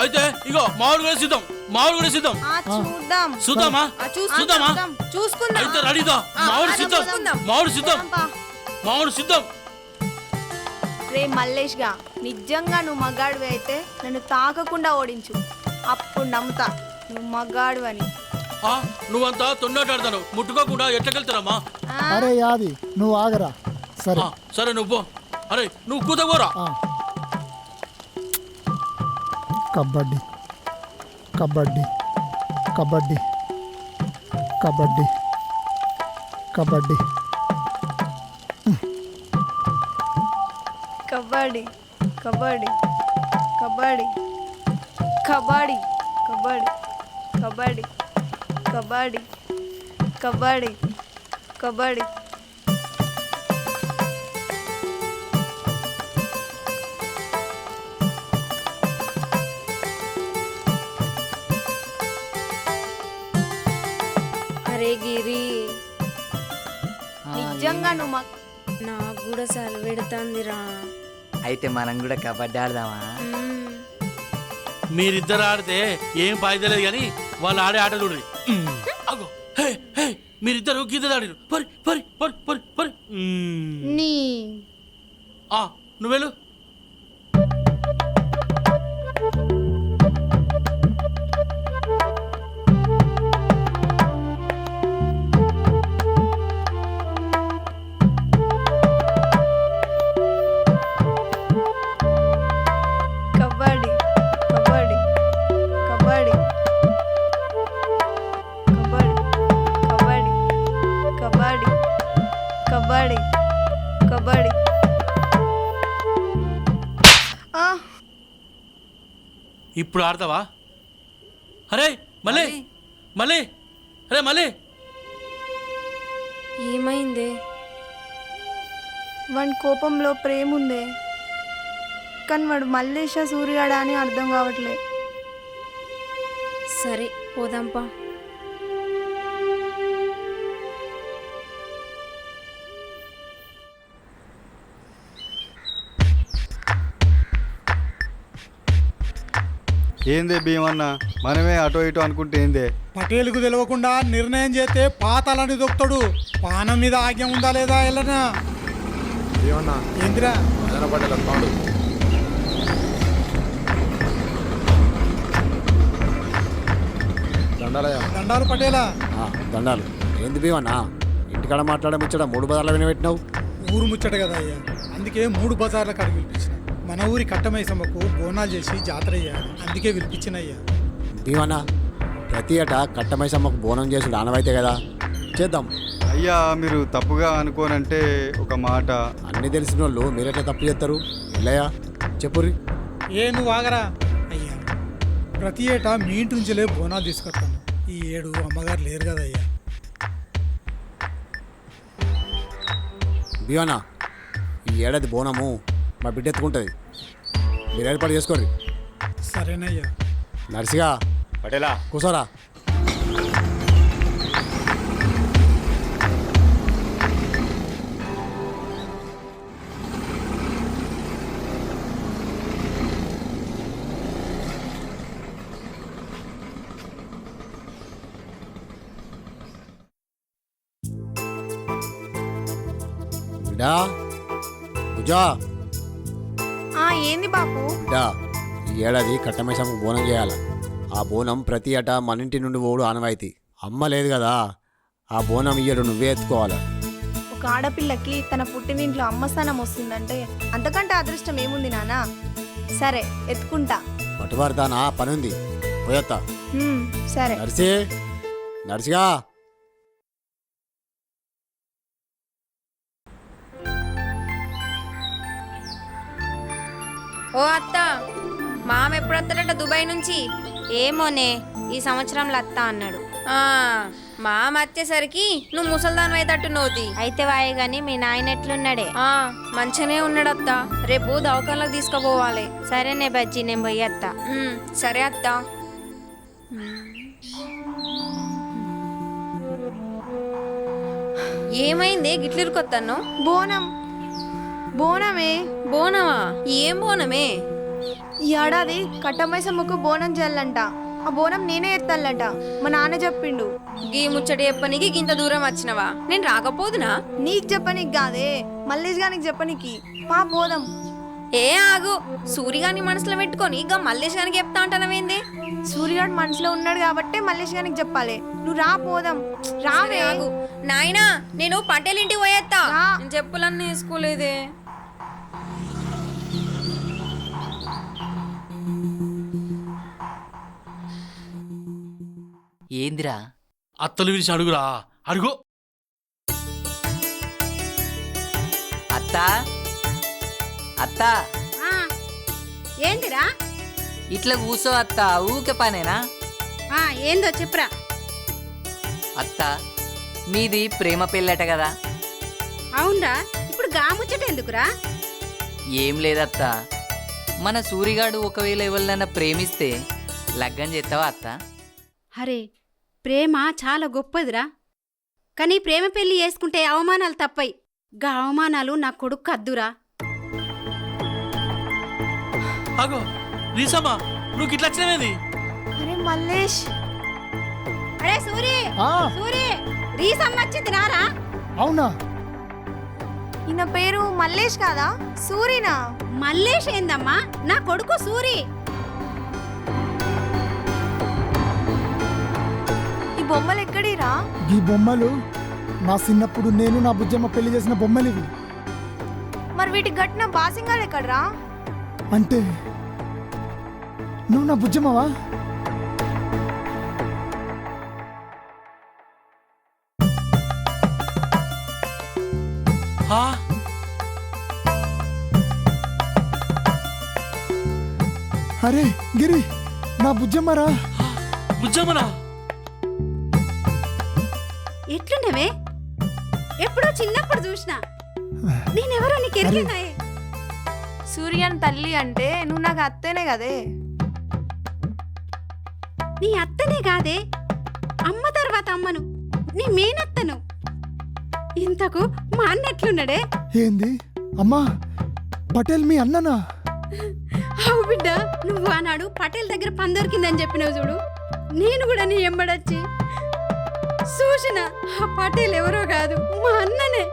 అయితే ఇగో మామిడి కూడా సిద్ధం, మామిడి కూడా సిద్ధం. చూద్దాం. చూద్దామా? చూద్దామా? చూసుకుందాం. అయితే రెడీదా? మామిడి సిద్ధం, మామిడి సిద్ధం, మామిడి సిద్ధం. రే మల్లేష్ గా, నిజంగా నువ్వు మగాడివి అయితే నన్ను తాకకుండా ఓడించు, అప్పుడు నమ్ముతా నువ్వు మగాడు అని. నువ్వంతా తొండాటాడతాను, ముట్టుకోకుండా ఎట్లకెళ్తారమ్మా? అరే యాది, నువ్వు ఆగరా. సరే సరే నువ్వు. అరే నువ్వు కూతకోరా. కబడ్డీ కబడ్డీ కబడ్డీ కబడ్డీ కబడ్డీ కబడ్డీ కబడ్డీ కబడ్డీ కబడ్డీ కబడ్డీ కబడ్డీ కబడ్డీ కబడ్డీ. అరే గిరి, నిజంగా నువ్వు నాకు కూడా సెలవెడుతుందిరా. అయితే మనం కూడా కబడ్డీ ఆడదామా? మీరిద్దరు ఆడితే ఏం పాయిదలేదు కానీ వాళ్ళు ఆడే ఆట చూడండి. అగో మీరిద్దరు గీతలు ఆడిరు. పరి పరి పరి పరి పరి. నువ్వేలు. ఇప్పుడు ఆడతావా? అరే మళ్ళీ మళ్ళీ అరే మళ్ళీ ఏమైందే? వాడి కోపంలో ప్రేమ ఉందే, కానీ వాడు మల్లేష సూర్యగాడా అని అర్థం కావట్లే. సరే పోదాంపా. ఏందే భీమన్న, మనమే అటో ఇటో అనుకుంటే ఏందే? పటేలుకు తెలియకుండా నిర్ణయం చేస్తే పాతాలని దొక్కుతాడు. పానం మీద ఆజ్ఞ ఉందా లేదా ఎల్లనా? ఏమన్నా ఏందిరా? పటేల్ వస్తాడు. దండాలయ్యా. దండాలు పటేలా. దండాలు ఏంది భీమన్నా? ఇంటికాడ మాట్లాడే ముచ్చట 3 బజార్ల వినబెట్టినావు. ఊరు ముచ్చట కదా అయ్యా, అందుకే 3 బజార్ల కాడికి పిలిపించిన. మన ఊరి కట్టమైసమ్మకు బోనాలు చేసి జాతర అయ్యారు, అందుకే పిలిపించిన అయ్యా. భీమన్నా, ప్రతి ఏటా కట్టమైసమ్మకు బోనం చేసుడు ఆనవైతే కదా, చేద్దాం. అయ్యా మీరు తప్పుగా అనుకోనంటే ఒక మాట. అన్నీ తెలిసిన వాళ్ళు మీరెట్లా తప్పు చేస్తారు? ఇల్లయ్యా చెప్పుర్రి. నువ్వు ఆగరా అయ్యా. ప్రతి ఏటా మీ ఇంటి నుంచిలే బోనాలు తీసుకొస్తాను. ఈ ఏడు అమ్మగారు లేరు కదా అయ్యా. భీమన్నా, ఈ ఏడాది బోనము మా బిడ్డ ఎత్తుకుంటుంది, మీరు ఏర్పాటు చేసుకోర్రి. సరేనయ్యా. నర్సిగా పటేలా కూసోరా. బిడ్డా పూజా, ఏంది బాపు? బిడ్డా, ఈ ఏడాది కట్టమైసమ్మకు బోనం చేయాలి. ఆ బోనం ప్రతి ఏటా మన ఇంటి నుండి ఓడు ఆనవాయితీ. అమ్మ లేదు కదా, ఆ బోనం ఇయ్యడు నువ్వే ఎత్తుకోవాలి. ఒక ఆడపిల్లకి తన పుట్టినింట్లో అమ్మ స్థానం వస్తుందంటే అంతకంటే అదృష్టం ఏముంది నానా? సరే ఎత్తుకుంటా. పట్టువారిదానా పని ఉంది, పోయొత్తా. సరే. నర్సి, నర్సిగా. ఓ అత్త, మామ ఎప్పుడు వస్తాడట దుబాయ్ నుంచి? ఏమోనే, ఈ సంవత్సరంలో అత్తా అన్నాడు. మామ వచ్చేసరికి నువ్వు ముసల్దాన్ అయితట్టున్నవుతి. అయితే వాయే గాని మీ నాయన ఎట్లున్నాడే? మంచిగానే ఉన్నాడత్త. రేపు దవాఖానలకు తీసుకుపోవాలి. సరేనే బజ్జి, నేను పోయి అత్తా. సరే అత్త. ఏమైంది గిట్లిరుకొత్తాను? బోనం. బోనమే. బోనమా? ఏం బోనమే? ఈ ఏడాది కట్టమైసమ్మకు బోనం చేయాలంట. ఆ బోనం నేనే ఎత్తాలంట, మా నాన్న చెప్పిండు. గీ ముచ్చటి చెప్పనికి గింత దూరం వచ్చినవా? నేను రాకపోదునా? నీకు చెప్పనీకి కాదే, మల్లేష్ గానికి చెప్పనీకి. పా పోదాం. ఏ ఆగు, సూర్యగాని మనసులో పెట్టుకొని ఇక మల్లేష్ గానికి చెప్తా అంటానవేంది? సూర్యగాడు మనసులో ఉన్నాడు కాబట్టే మల్లేష్ గానికి చెప్పాలి. నువ్వు రా పోదాం. రావే. ఆగు నాయనా, నేను పటేల్ ఇంటికి పోయేస్తా. నేను చెప్పులన్నీ వేసుకోలేదే. ఏందిరా? అత్తలు విరిచి అడుగురా, అడుగు. అత్తా, అత్తా, ఏందిరా? ఇట్లా కూసో అత్తా, ఊకే పనేనా? ఏందో చెప్పురా. అత్తా, మీది ప్రేమ పెళ్ళట కదా? అవునరా, ఇప్పుడు గాముచ్చట ఎందుకురా? ఏం లేదత్తా, మన సూరిగాడు ఒకవేళ ఎవరినైనా ప్రేమిస్తే లగ్గం చేస్తావా అత్తా? అరే, ప్రేమ చాలా గొప్పదిరా, కానీ ప్రేమ పెళ్లి చేసుకుంటే అవమానాలు తప్పయి. గా అవమానాలు నా కొడుకు కద్దురా. ఆగో రీసమ్మా, నువ్వు ఇట్లా వచ్చినవేది? అరే మల్లేష్. అరే సూరి, సూరి, రీసమ్మ వచ్చింది రారా. అవునా? ఈయన పేరు మల్లేష్ కాదా? సూరినా? మల్లేష్ ఏందమ్మా, నా కొడుకు సూరి. ఈ బొమ్మలు ఎక్కడిరా? ఈ బొమ్మలు నా చిన్నప్పుడు నేను నా బుజ్జమ్మ పెళ్లి చేసిన బొమ్మలు ఇవి. మరి వీటికి గట్టిన బాసింగాలు ఎక్కడరా? అంటే నువ్వు నా బుజ్జమ్మవా? అరే గిరి, నా బుజ్జమ్మరా. బుజ్జమ్మనా? ఎట్లున్నవే? ఎప్పుడో చిన్నప్పుడు చూసిన. నేనెవరో నీకు ఎరిగినాయే. సూర్యన్ తల్లి అంటే నువ్వు నాకు అత్తేనే కదే. నీ అత్తనే కాదే, అమ్మ తర్వాత అమ్మను, నీ మేనత్తను. ఇంతకు మా అన్న ఎట్లున్నాడే? ఏంది అమ్మా, పటేల్ మీ అన్ననా? అవు బిడ్డ, నువ్వు ఆనాడు పటేల్ దగ్గర పని దొరికిందని చెప్పినావు చూడు. నేను కూడా నీ ఎంబడొచ్చి చూసిన. ఆ పటేల్ ఎవరో కాదు, మా అన్ననే.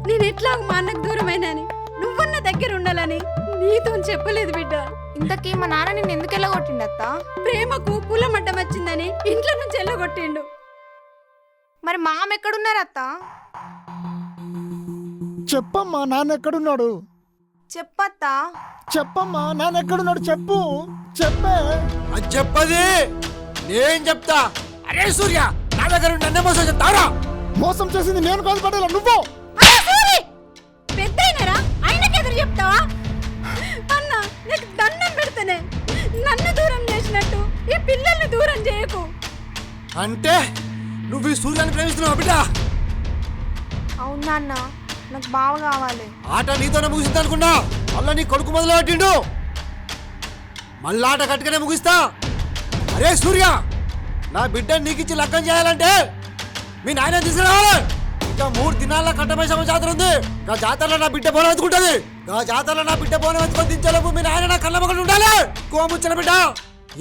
నేను ఎట్లా మా అన్నకు దూరమైనాని, నువ్వన్న దగ్గర ఉండాలని నీతో చెప్పలేదు బిడ్డ. ఇంతకీ మా నాన్న నిన్ను ఎందుకు వెళ్ళగొట్టిండత్త? ప్రేమకు కులమడ్డం వచ్చిందని ఇంట్లో నుంచి వెళ్ళగొట్టిండు. మరి మామ ఎక్కడున్నారత్త? చెప్పమ్మా నాన్న ఎక్కడున్నాడు? చెప్పత్తా. చెప్పమ్మా నాన్న ఎక్కడున్నాడు? చెప్పు, చెప్పే. అది చెప్పది నేను చెప్తా. అరే సూర్య, నా దగ్గర నన్నే మోసం చెప్తారా? మోసం చేసింది నేను కాదు పటేల, నువ్వు. పెద్దయినరా ఆయనకి ఎదురు చెప్తావా? అన్న, నీకు దండం పెడతానే. నన్ను దూరం చేసినట్టు ఈ పిల్లల్ని దూరం చేయకు. అంటే నువ్వు ఈ సూర్యాన్ని ప్రేమిస్తున్నావు బిడ్డ? అవునా అన్న, నాకు బావ కావాలి. ఆట నీతోనే ముగిసింది అనుకున్నా, మళ్ళా నీ కొడుకు మొదలు పెట్టిండు. మళ్ళా ఆట కట్టుకనే ముగిస్తా. అరే సూర్య, నా బిడ్డని నీకిచ్చి లగ్గం చేయాలంటే మీ నాయన తీసుకురావాలి. ఇంకా 3 దినాల్లో కట్టమైసమ్మ జాతర ఉంది. ఆ జాతరలో నా బిడ్డ బోనం ఎత్తుకుంటది. ఆ జాతరలో నా బిడ్డ బోనం ఎత్తుకొని దించేలోపు మీ నాయన నా కళ్ళ మొక్కలు ఉండాలి. కోముచ్చిన బిడ్డ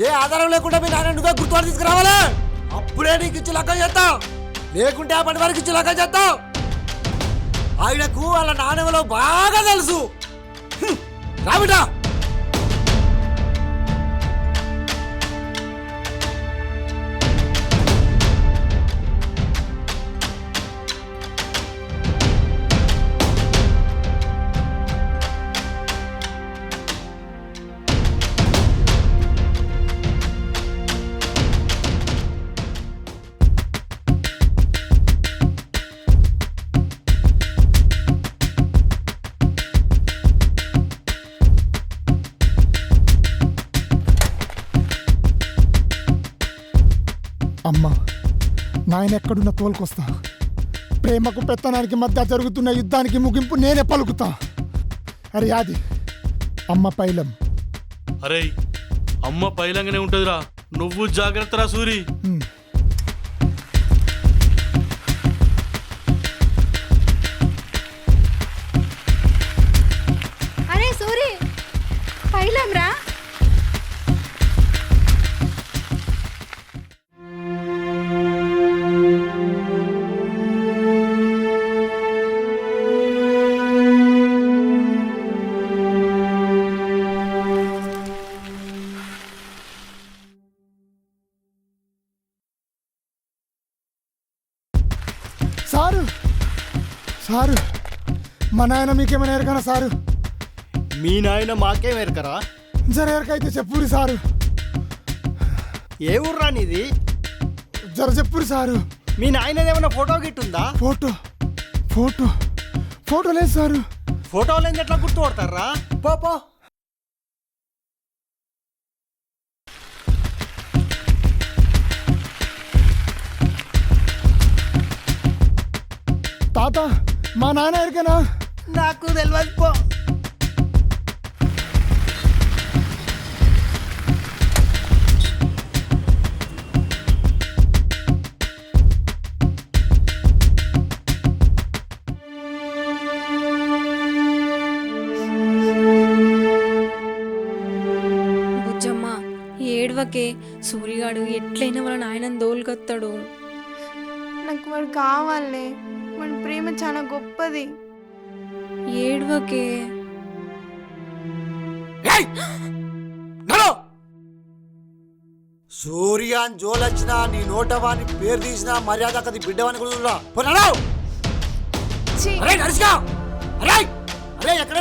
ఏ ఆధారం లేకుండా మీ నాయన నువ్వే గుర్తుపడి తీసుకురావాలి. అప్పుడే నీకు ఇచ్చి లగ్గం చేస్తా, లేకుంటే ఆ పని వరకు ఇచ్చి లగ్గం చేస్తా. ఆయనకు వాళ్ళ నాన్నెవలో బాగా తెలుసు. రా బిడ్డ. అమ్మా, నాయన ఎక్కడున్న తోలుకొస్తా. ప్రేమకు పెత్తనానికి మధ్య జరుగుతున్న యుద్ధానికి ముగింపు నేనే పలుకుతా. అరే అది అమ్మ పైలం. అరే అమ్మ పైలంగానే ఉంటుందిరా, నువ్వు జాగ్రత్తరా సూరి. అరే సూరి, పైలం రా. సారు, సారు, మా నాయన మీకేమైనా ఎరకనా సారు? మీ నాయన మాకేం ఎరకరా? జర ఎరకైతే చెప్పురి సారు. ఏ ఊర్రా నీది? జర చెప్పురి సారు. మీ నాయన ఏమైనా ఫోటో గిట్టుందా? ఫోటో ఫోటో ఫోటో లేదు సారు. ఫోటోలు ఎందుకు ఎట్లా గుర్తుపడతారా? పో. తాత, మా నాన్న ఎరికేనా? నాకు తెలియదు పో. బుజ్జమ్మ ఏడ్వకే, సూరిగాడు ఎట్లయినా వాళ్ళ నాయనని దోలుకొత్తాడు. నాకు వాడు కావాలే. వాడి ప్రేమ చాలా గొప్పది. ఏడ్వకే. సూర్యాన్ జోలొచ్చినా నీ నోటవాని పేరు తీసినా మర్యాద కది బిడ్డవాని కూడా ఎక్కడ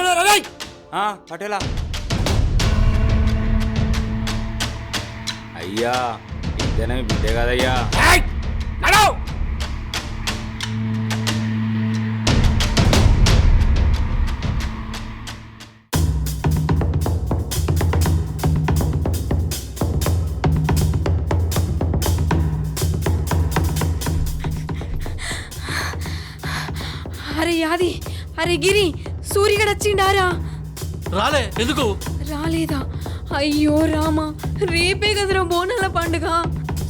పటేలా అయ్యా, ఇద్దనే బిడ్డే కదయ్యా. యాది, అరే గిరి, సూరిగడు వచ్చిండారా? రాలే, ఎందుకు రాలేదా? అయ్యో రామా, రేపే కదరా బోనాల పండుగ.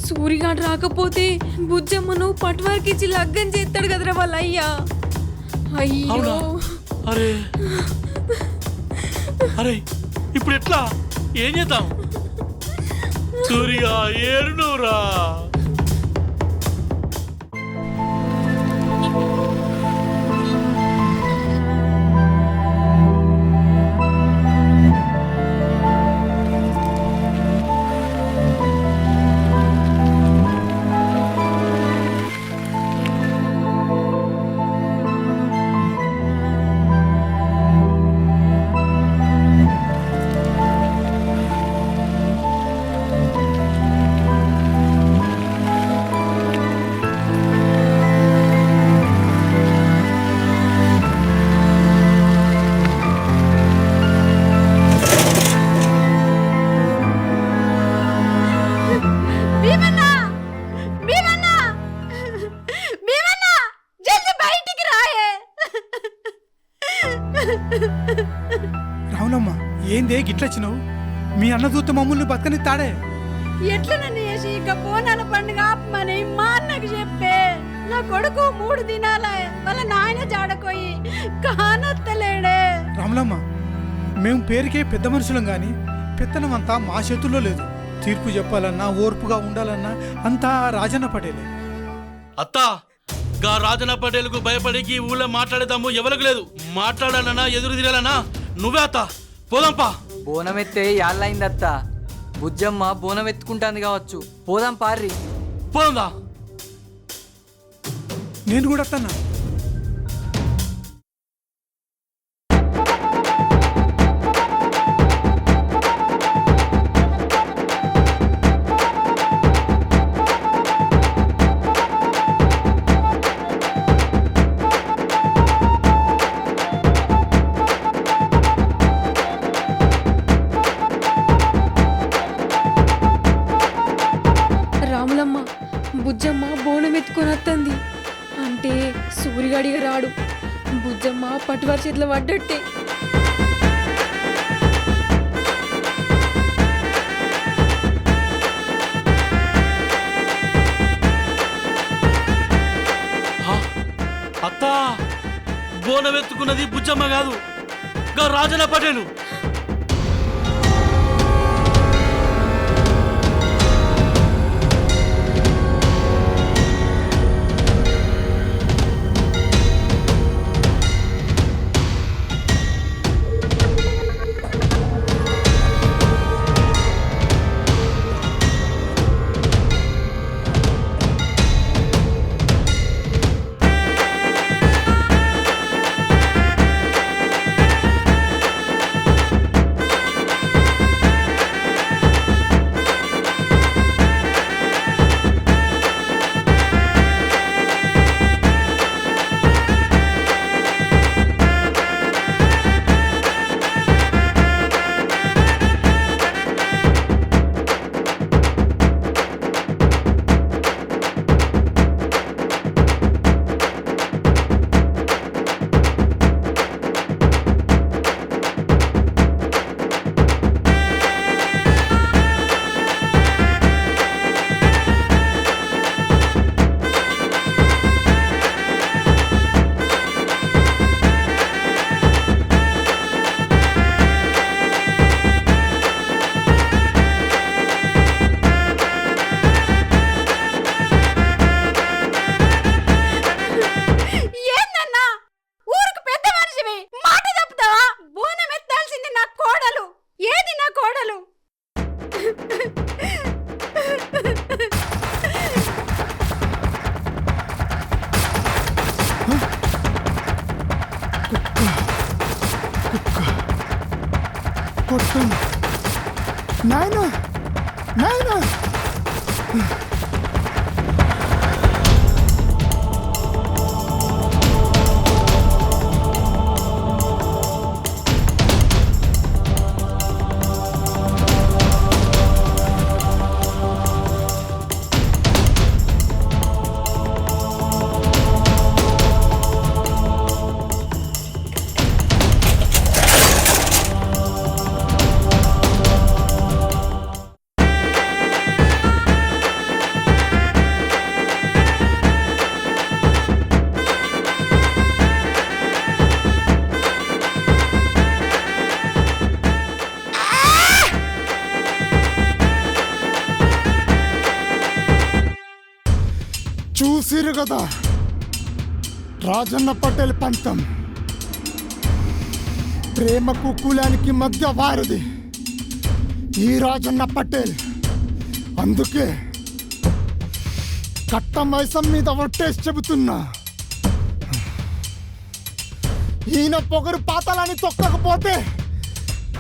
సూరిగాడు రాకపోతే బుజ్జమ్మను పట్వార్కిచ్చి లగ్గం చేస్తాడు కదరా వాళ్ళ అయ్యా. అయ్యో అరే అరే, ఇప్పుడు ఎట్లా? ఏం చేద్దాం? సూరిగా ఏడునురా. భీమన్నా, భీమన్నా, భీమన్నా, జల్ది బయటికి రాయే. రావునమ్మా, ఏందే గిట్లొచ్చినావు? మీ అన్న చూస్తే మమ్మల్ని బతకని తాడే. ఎట్లా నన్ను చేసి ఇక బోనాల పండుగ ఆపమని మా అన్నకు చెప్పే. నా కొడుకు 3 దినాలే వాళ్ళ నాయన జాడకోయి కానొత్తలేడే. రాములమ్మ, మేము పేరుకే పెద్ద మనుషులం గాని పెత్తనం అంతా మా చేతుల్లో లేదు. తీర్పు చెప్పాలన్నా, ఓర్పుగా ఉండాలన్నా అంతా రాజన్న పటేలే. అత్త, గా రాజన్న పటేల్కు భయపడికి ఊళ్ళో మాట్లాడేదాము ఎవరికి లేదు. మాట్లాడాలన్నా ఎదురు తిరాలన్నా నువ్వే అత్త. పోదాంపా. బోనం ఎత్తే యాళ్ళైందత్త. బుజ్జమ్మ బోనం ఎత్తుకుంటాంది కావచ్చు. పోదాం పార్రి. పోదా. నేను కూడా అత్తన్నా. రాములమ్మ, బుజ్జమ్మ బోనం ఎత్తుకొని వస్తుంది అంటే సూరిగాడిగా రాడు. బుజ్జమ్మ పట్టువారి చేతిలో పడ్డట్టే. అత్త, బోనం ఎత్తుకున్నది బుజ్జమ్మ కాదు, గా రాజన్న పటేలు. కొట్టండి నాయనా, నాయనా. చూసిరు కదా రాజన్న పటేల్ పంతం. ప్రేమకు కులానికి మధ్య వారిది ఈ రాజన్న పటేల్. అందుకే కట్ట మైసం మీద ఒట్టేసి చెబుతున్నా, ఈయన పొగరు పాతాలని తొక్కకపోతే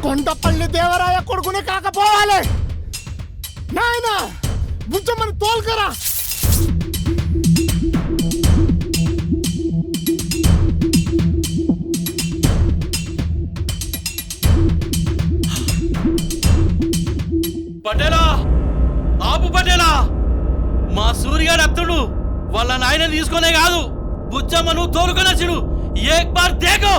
కొండపల్లి దేవరాయ కొడుకునే కాకపోవాలి. నాయన బుజ్జమ్మని తోల్కరా. పటేలా, ఆపు పటేలా. మా సూర్యగాడు అత్తుడు వాళ్ళ నాయన తీసుకునే కాదు, బుజ్జమ్మను తోలుకొనొచ్చుడు. ఏక్ బార్ దేకో.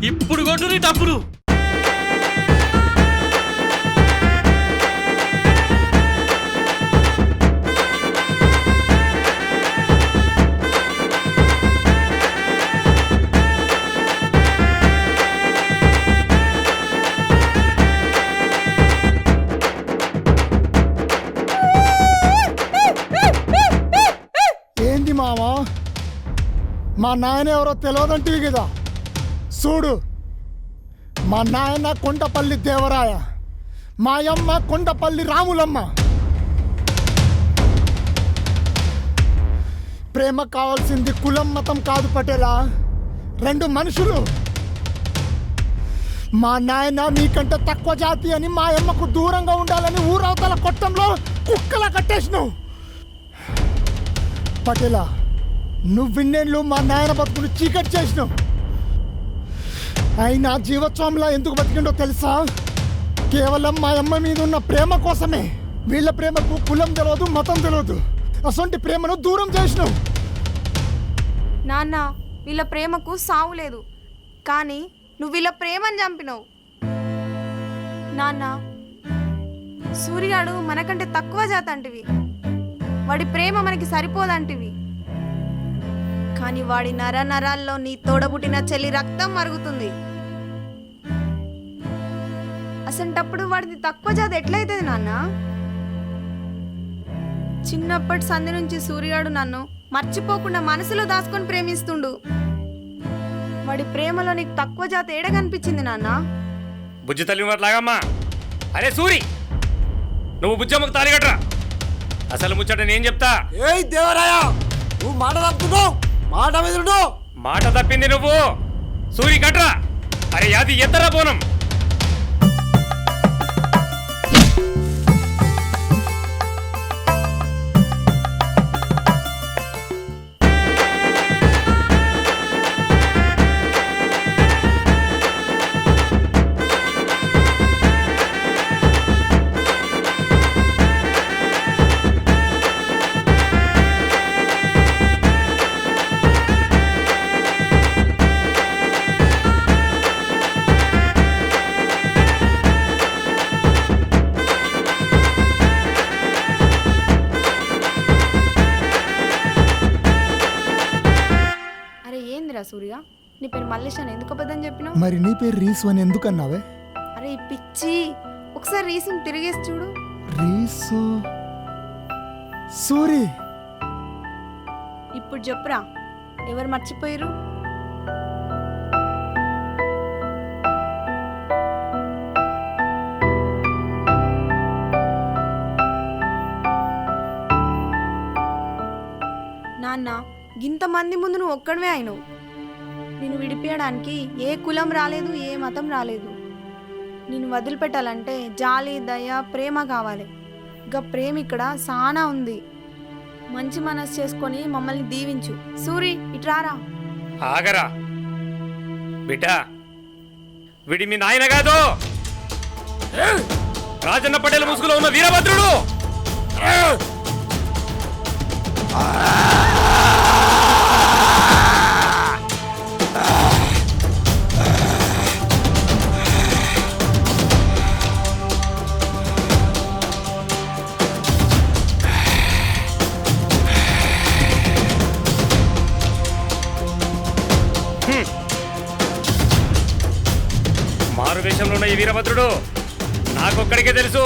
ఇప్పుడు కొట్టు నీ తప్పుడు. ఏంది మావా, మా నాయన ఎవరో తెలియదంటివి కదా. చూడు, మా నాయన కొండపల్లి దేవరాయ, మాయమ్మ కొండపల్లి రాములమ్మ. ప్రేమ కావాల్సింది కులం మతం కాదు పటేలా, రెండు మనుషులు. మా నాయన నీకంటే తక్కువ జాతి అని మాయమ్మకు దూరంగా ఉండాలని ఊరవతల కొట్టంలో కుక్కలా కట్టేసినావు. పటేలా, నువ్విన్నేళ్ళు మా నాయన బతుకుని చీకటి చేసినావు. అయినా జీవోత్సవంలా ఎందుకు బతికిండో తెలుసా? కేవలం మా అమ్మ మీద ఉన్న ప్రేమ కోసమే. వీళ్ళ ప్రేమకు కులం తెలియదు, మతం తెలియదు. అసొంటి ప్రేమను దూరం చేసినావు. నాన్న, వీళ్ళ ప్రేమకు సావు లేదు, కానీ నువ్వు వీళ్ళ ప్రేమని చంపినావు. నాన్న, సూర్యగాడు మనకంటే తక్కువ జాతి అంటివి, వాడి ప్రేమ మనకి సరిపోదంటివి. కానీ వాడి నర నరాల్లో నీ తోడబుట్టిన చెల్లి రక్తం మరుగుతుంది. అసంటప్పుడు వాడిది తక్కువ జాతి ఎట్లయితుంది నాన్న? చిన్నప్పటి సంధి నుంచి సూర్యగాడు నన్ను మర్చిపోకుండా మనసులో దాచుకొని ప్రేమిస్తుండు. వాడి ప్రేమలో నీకు తక్కువ జాతి ఏడ కనిపించింది నాన్న? బుజ్జి తల్లి మాట్లాగమ్మా. అరే సూరి, నువ్వు బుజ్జమ్మకు తాలిగట్రా. అసలు ముచ్చట నేను చెప్తా. ఏయ్ దేవరాయ, నువ్వు మాట తప్పుతున్నావు, మాట మీద మాట తప్పింది నువ్వు. సూరి కట్రా. అరే యాది ఎత్తరా పోనం. సూర్య, నీ పేరు మల్లేష్ అని ఎందుకు అబద్ధం చెప్పినావు? మరి నీ పేరు రీసు అని ఎందుకు అన్నావే? అరే ఈ పిచ్చి, ఒకసారి రీసుని తిరిగేసి చూడు. రీసు, సూరి. ఇప్పుడు చెప్పురా, ఎవరు మర్చిపోయారు? నాన్న, ఇంతమంది ముందు నువ్వు ఒక్కడవే అయినవు. నేను విడిపించడానికి ఏ కులం రాలేదు, ఏ మతం రాలేదు. నేను వదిలిపెట్టాలంటే జాలి, దయ, ప్రేమ కావాలి. ఇంకా ప్రేమ ఇక్కడ సానా ఉంది. మంచి మనసు చేసుకొని మమ్మల్ని దీవించు. సూరి, ఇట్రారా. ఆగరా బిడ్డా, విడి మీ నాయన కాదు, రాజన్న పటేల్ ముసుగులో ఉన్న వీరభద్రుడు. మారువేషంలో ఉన్న ఈ వీరభద్రుడు నాకొక్కడికే తెలుసు.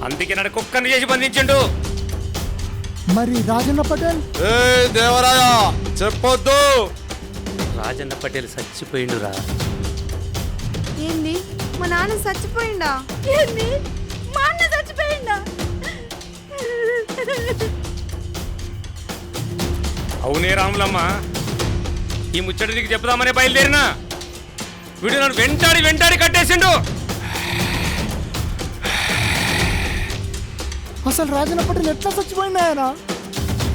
అందుకే నన్ను కుక్కని చేసి బంధించిండు. మరి రాజన్న పటేల్? దేవరాయ చెప్పొద్దు. రాజన్న పటేల్ చచ్చిపోయిండురా. ఏంది మా నాన్న చచ్చిపోయిందా? ఏంది మా అన్న చచ్చిపోయిందా? అవునే రాములమ్మ, ఈ ముచ్చట నీకు చెప్దామనే బయలుదేరినా వీడు నన్ను వెంటాడి కట్టేసిండు. అసలు రాజన్న పటేల్ ఎట్లా చచ్చిపోయింది ఆయన?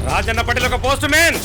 రాజన్న పటేల్ ఒక పోస్ట్ మ్యాన్.